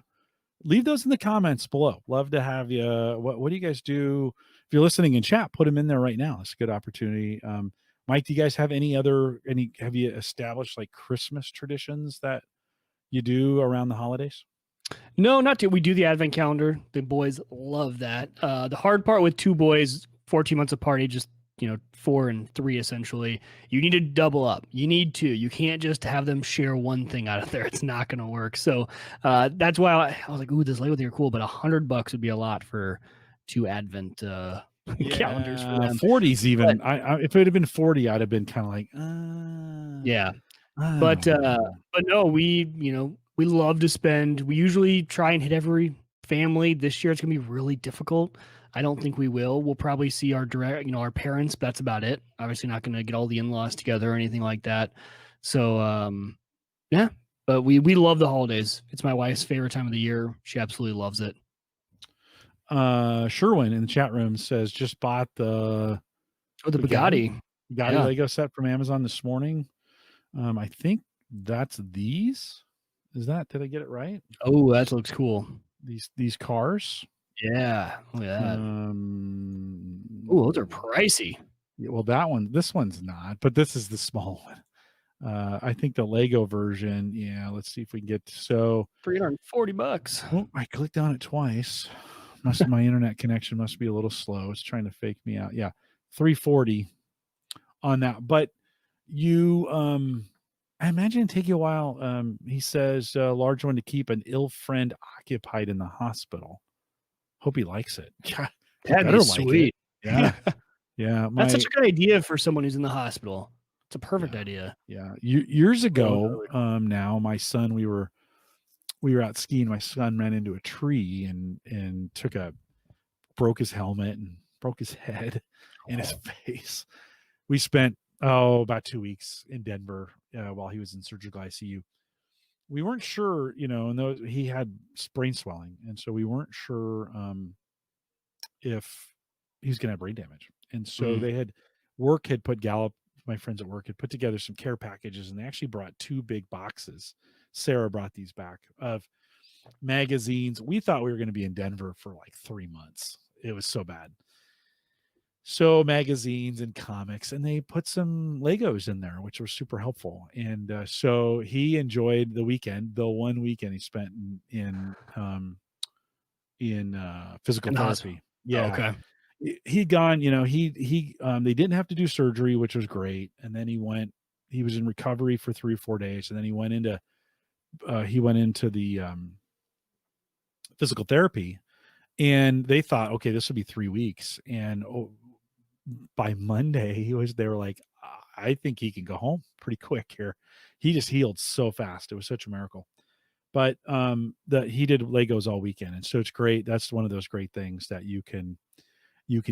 leave those in the comments below. Love to have you. What do you guys do? If you're listening in chat, put them in there right now. It's a good opportunity. Mike, do you guys have have you established like Christmas traditions that you do around the holidays? No, not to. We do the advent calendar. The boys love that. The hard part with two boys, 14 months apart, just 4 and 3 essentially. You need to double up. You need to. You can't just have them share one thing out of there. It's not going to work. So that's why I was like, "Ooh, this Lego thing are cool," but $100 would be a lot for 2 advent calendars for them. 40s even. But, if it would have been 40, I'd have been kind of like, yeah. But no, we love to spend. We usually try and hit every family. This year it's gonna be really difficult. I don't think we will. We'll probably see our our parents, but that's about it. Obviously not gonna get all the in-laws together or anything like that. So yeah. But we love the holidays. It's my wife's favorite time of the year. She absolutely loves it. Sherwin in the chat room says just bought the Bugatti Lego set from Amazon this morning. I think that's these. Did I get it right? Oh, that looks cool. These cars. Yeah. Look at that. Oh, those are pricey. Yeah, well, this one's not, but this is the small one. I think the Lego version. Yeah, let's see if we can get $340. Oh, I clicked on it twice. My internet connection must be a little slow. It's trying to fake me out. Yeah, $340 on that. But you, I imagine it'd take you a while. He says large one to keep an ill friend occupied in the hospital. Hope he likes it. That'd be sweet. Yeah, yeah. That's such a good idea for someone who's in the hospital. It's a perfect idea. Yeah. Years ago, now my son, we were out skiing. My son ran into a tree and broke his helmet and broke his head and his face. We spent about 2 weeks in Denver while he was in surgical ICU. We weren't sure, and he had brain swelling, and so we weren't sure if he was going to have brain damage. And so my friends at work had put together some care packages, and they actually brought 2 big boxes. Sarah brought these back of magazines. We thought we were going to be in Denver for like 3 months. It was so bad. So magazines and comics, and they put some Legos in there, which was super helpful. And so he enjoyed the weekend, the one weekend he spent in physical therapy. Yeah. Okay. He'd gone, they didn't have to do surgery, which was great. And then he was in recovery for 3 or 4 days. And then he went into the physical therapy, and they thought, okay, this will be 3 weeks. And by Monday they were like, I think he can go home pretty quick here. He just healed so fast. It was such a miracle. But he did Legos all weekend. And so it's great. That's one of those great things that you can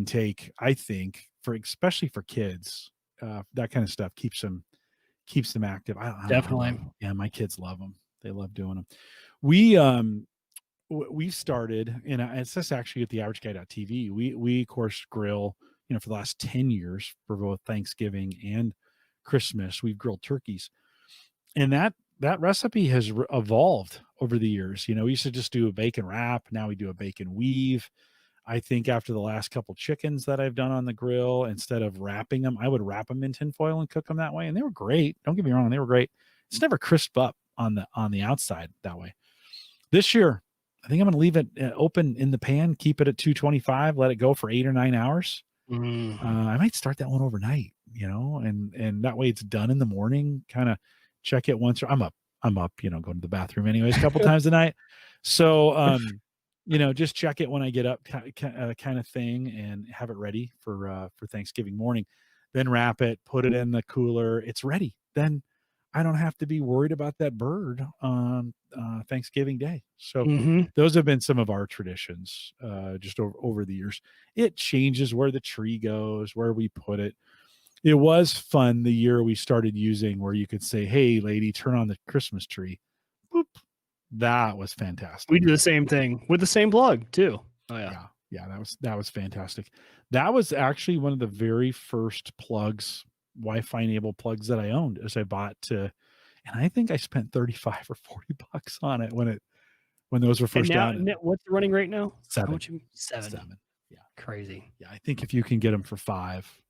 take, I think, especially for kids. That kind of stuff keeps them active. Definitely. Yeah, my kids love them. They love doing them. We started, and it's just actually at the averageguy.tv. We of course grill, for the last 10 years for both Thanksgiving and Christmas. We've grilled turkeys, and that recipe has evolved over the years. We used to just do a bacon wrap. Now we do a bacon weave. I think after the last couple chickens that I've done on the grill, instead of wrapping them, I would wrap them in tinfoil and cook them that way. And they were great. Don't get me wrong. They were great. It's never crisp up on the outside that way. This year, I think I'm going to leave it open in the pan, keep it at 225, let it go for 8 or 9 hours. I might start that one overnight, and that way it's done in the morning. Kind of check it once. I'm up, going to the bathroom anyways, a couple times a night. So, just check it when I get up, kind of thing, and have it ready for Thanksgiving morning. Then wrap it, put it in the cooler. It's ready. Then I don't have to be worried about that bird on Thanksgiving Day. So those have been some of our traditions just over the years. It changes where the tree goes, where we put it. It was fun the year we started using where you could say, hey, lady, turn on the Christmas tree. Boop. That was fantastic. We do the same thing with the same plug too. Oh yeah. Yeah. That was fantastic. That was actually one of the very first plugs, Wi-Fi enabled plugs that I owned, as I bought and I think I spent $35 or $40 on it when those were first out. What's the running rate now? 7. 7. Yeah. Crazy. Yeah. I think if you can get them for 5,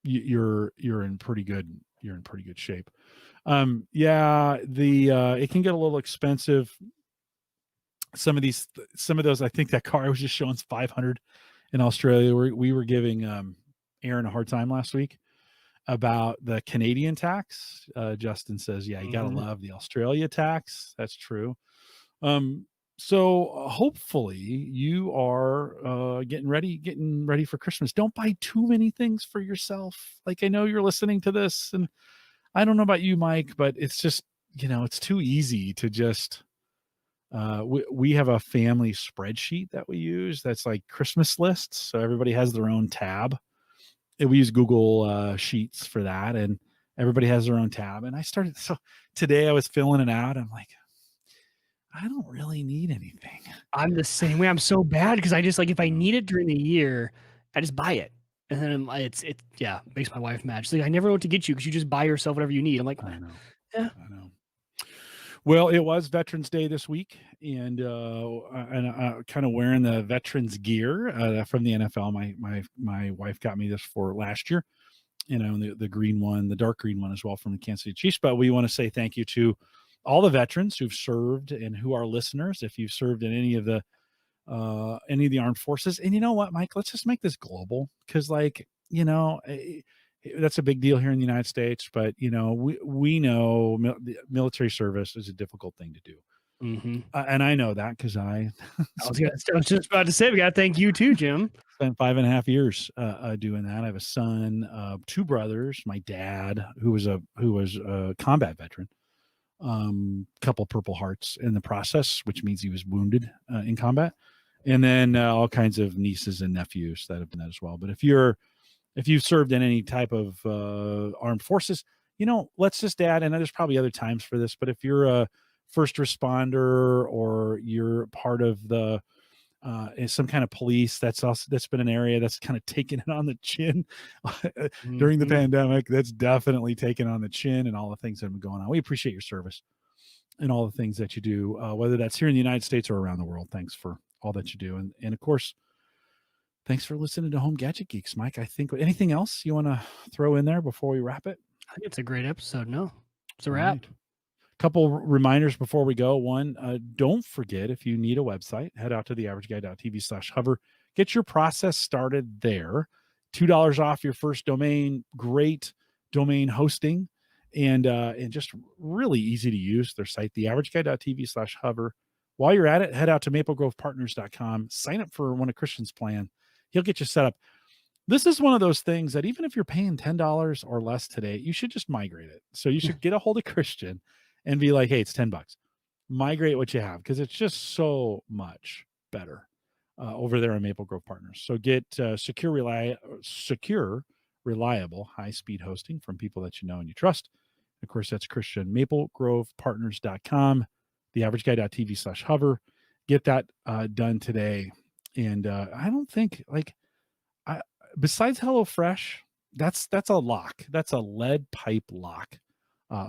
you're in pretty good you're in pretty good shape. Yeah, it can get a little expensive. Some of those, I think that car I was just showing 500 in Australia. We were giving Aaron a hard time last week about the Canadian tax. Justin says, yeah, you got to love the Australia tax. That's true. So hopefully you are getting ready for Christmas. Don't buy too many things for yourself. Like, I know you're listening to this, and I don't know about you, Mike, but it's just, it's too easy to just, we have a family spreadsheet that we use that's like Christmas lists. So everybody has their own tab. And we use Google Sheets for that, and everybody has their own tab. And so today I was filling it out. I'm like, I don't really need anything. I'm the same way. I'm so bad because I just like, if I need it during the year, I just buy it. And then it makes my wife mad. She's like, I never know what to get you because you just buy yourself whatever you need. I'm like, I know. Yeah. I know. Well, it was Veterans Day this week, and kind of wearing the veterans gear from the NFL. My wife got me this for last year, the green one, the dark green one as well from the Kansas City Chiefs. But we want to say thank you to all the veterans who've served and who are listeners. If you've served in any of the armed forces, and you know what, Mike, let's just make this global, because that's a big deal here in the United States, but we know military service is a difficult thing to do. And I know that because I was just about to say, we got to thank you too, Jim. Spent 5.5 years doing that. I have a son, 2 brothers, my dad, who was a combat veteran, couple Purple Hearts in the process, which means he was wounded in combat, and then all kinds of nieces and nephews that have been that as well. But if you've served in any type of armed forces, let's just add, and there's probably other times for this, but if you're a first responder or you're part of the some kind of police, that's been an area that's kind of taken it on the chin during the pandemic. That's definitely taken on the chin, and all the things that have been going on. We appreciate your service and all the things that you do, whether that's here in the United States or around the world. Thanks for all that you do. And of course, thanks for listening to Home Gadget Geeks, Mike. I think anything else you want to throw in there before we wrap it? I think it's a great episode. No, it's a wrap. Right. Couple reminders before we go. One, don't forget, if you need a website, head out to theaverageguy.tv/hover. Get your process started there. $2 off your first domain. Great domain hosting, and just really easy to use. Their site, theaverageguy.tv/hover. While you're at it, head out to maplegrovepartners.com. Sign up for one of Christian's plan. He'll get you set up. This is one of those things that even if you're paying $10 or less today, you should just migrate it. So you should get a hold of Christian and be like, hey, it's $10. Migrate what you have, because it's just so much better over there on Maple Grove Partners. So get secure, reliable, high-speed hosting from people that you know and you trust. Of course, that's Christian. maplegrovepartners.com, theaverageguy.tv/hover. Get that done today. And I don't think, besides HelloFresh, that's a lock. That's a lead pipe lock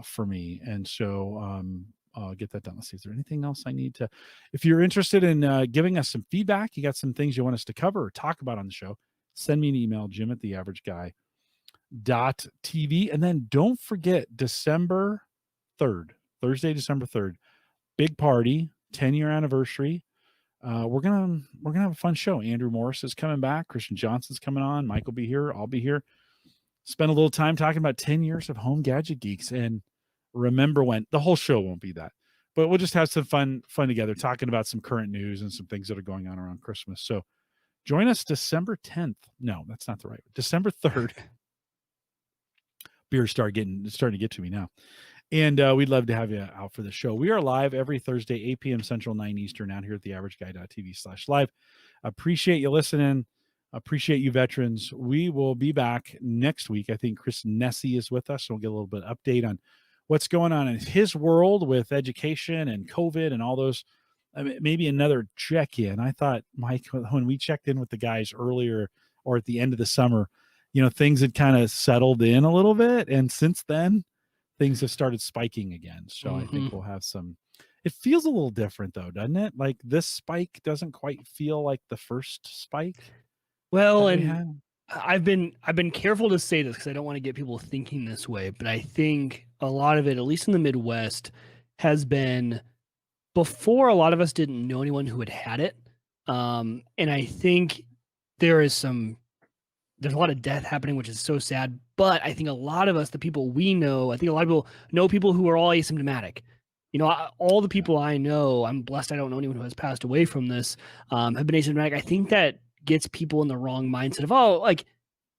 for me. And so I'll get that done. Let's see, is there anything else I need to? If you're interested in giving us some feedback, you got some things you want us to cover or talk about on the show, send me an email, jim@theaverageguy.tv. And then don't forget, December 3rd, Thursday, December 3rd, big party, 10-year anniversary. We're gonna have a fun show. Andrew Morris is coming back. Christian Johnson's coming on. Mike will be here. I'll be here. Spend a little time talking about 10 years of Home Gadget Geeks, and remember when. The whole show won't be that, but we'll just have some fun together, talking about some current news and some things that are going on around Christmas. So join us December 10th. No, that's not the right one. December 3rd. Beer's starting to get to me now. And we'd love to have you out for the show. We are live every Thursday, 8 p.m. Central, 9 Eastern, out here at theaverageguy.tv/live. Appreciate you listening. Appreciate you, veterans. We will be back next week. I think Chris Nessie is with us, so we'll get a little bit of update on what's going on in his world with education and COVID and all those. Maybe another check-in. I thought, Mike, when we checked in with the guys earlier or at the end of the summer, things had kind of settled in a little bit. And since then, things have started spiking again. So I think we'll have some. It feels a little different, though, doesn't it? Like this spike doesn't quite feel like the first spike. Well, and I've been careful to say this because I don't want to get people thinking this way, but I think a lot of it, at least in the Midwest, has been before a lot of us didn't know anyone who had it. And I think there's a lot of death happening, which is so sad. But I think a lot of us, the people we know, I think a lot of people know people who are all asymptomatic. You know, all the people I know, I'm blessed I don't know anyone who has passed away from this, have been asymptomatic. I think that gets people in the wrong mindset of, oh, like,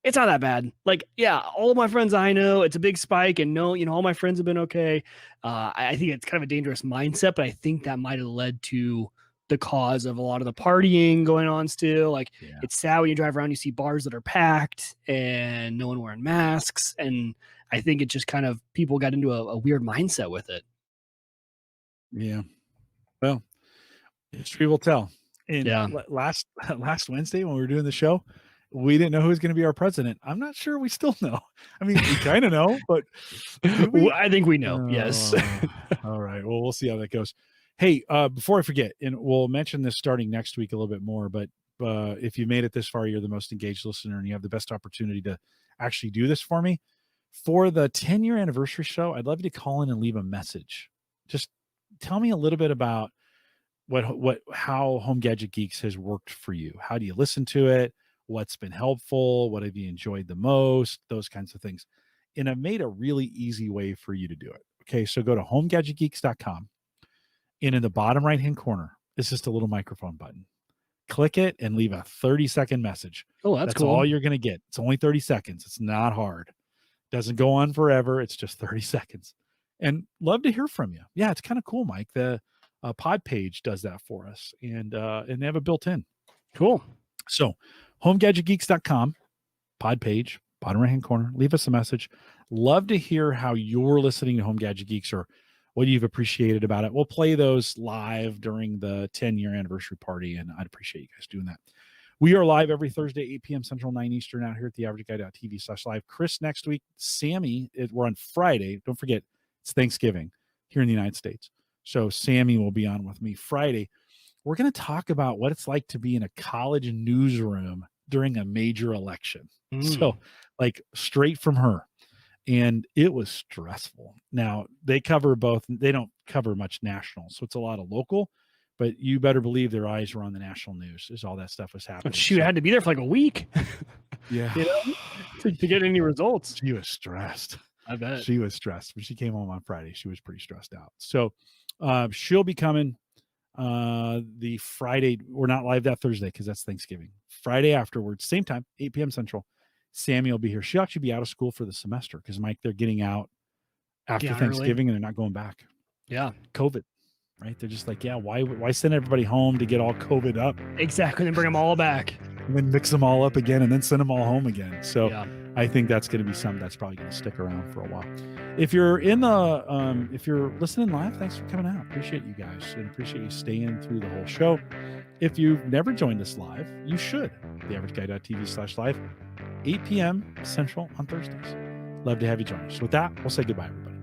it's not that bad. Like, yeah, all of my friends I know, it's a big spike, and no, all my friends have been okay. I think it's kind of a dangerous mindset, but I think that might have led to the cause of a lot of the partying going on still. Like, it's sad when you drive around, you see bars that are packed and no one wearing masks. And I think it just kind of, people got into a weird mindset with it. Yeah. Well, history will tell. And Yeah. last Wednesday when we were doing the show, we didn't know who was going to be our president. I'm not sure we still know. I mean, we kind of know, but I think we know. Yes. All right. Well, we'll see how that goes. Hey, before I forget, and we'll mention this starting next week a little bit more, but if you made it this far, you're the most engaged listener and you have the best opportunity to actually do this for me. For the 10-year anniversary show, I'd love you to call in and leave a message. Just tell me a little bit about how Home Gadget Geeks has worked for you. How do you listen to it? What's been helpful? What have you enjoyed the most? Those kinds of things. And I've made a really easy way for you to do it. Okay, so go to homegadgetgeeks.com. And in the bottom right-hand corner, it's just a little microphone button. Click it and leave a 30-second message. Oh, that's cool. All you're going to get. It's only 30 seconds. It's not hard. Doesn't go on forever. It's just 30 seconds. And love to hear from you. Yeah, it's kind of cool, Mike. The pod page does that for us. And they have it built in. Cool. So homegadgetgeeks.com, pod page, bottom right-hand corner. Leave us a message. Love to hear how you're listening to Home Gadget Geeks or what you've appreciated about it. We'll play those live during the 10-year anniversary party, and I'd appreciate you guys doing that. We are live every Thursday, 8 p.m. Central, 9 Eastern, out here at theaverageguy.tv/live. Chris next week. Sammy, we're on Friday. Don't forget, it's Thanksgiving here in the United States. So Sammy will be on with me Friday. We're going to talk about what it's like to be in a college newsroom during a major election. So, like, straight from her. And it was stressful. Now, they cover both. They don't cover much national, so it's a lot of local. But you better believe their eyes were on the national news as all that stuff was happening. Shoot, I had to be there for like a week. Yeah. To get any results. She was stressed. I bet. She was stressed. When she came home on Friday, she was pretty stressed out. So she'll be coming the Friday. We're not live that Thursday because that's Thanksgiving. Friday afterwards, same time, 8 p.m. Central. Sammy will be here. She'll actually be out of school for the semester because, Mike, they're getting out after Thanksgiving and they're not going back. Yeah. COVID, right? They're just like, yeah, why send everybody home to get all COVID up? Exactly. Then bring them all back. And then mix them all up again and then send them all home again. So I think that's going to be something that's probably going to stick around for a while. If you're if you're listening live, thanks for coming out. Appreciate you guys and appreciate you staying through the whole show. If you've never joined us live, you should. theaverageguy.tv/live. 8 p.m. Central on Thursdays. Love to have you join us. With that, we'll say goodbye, everybody.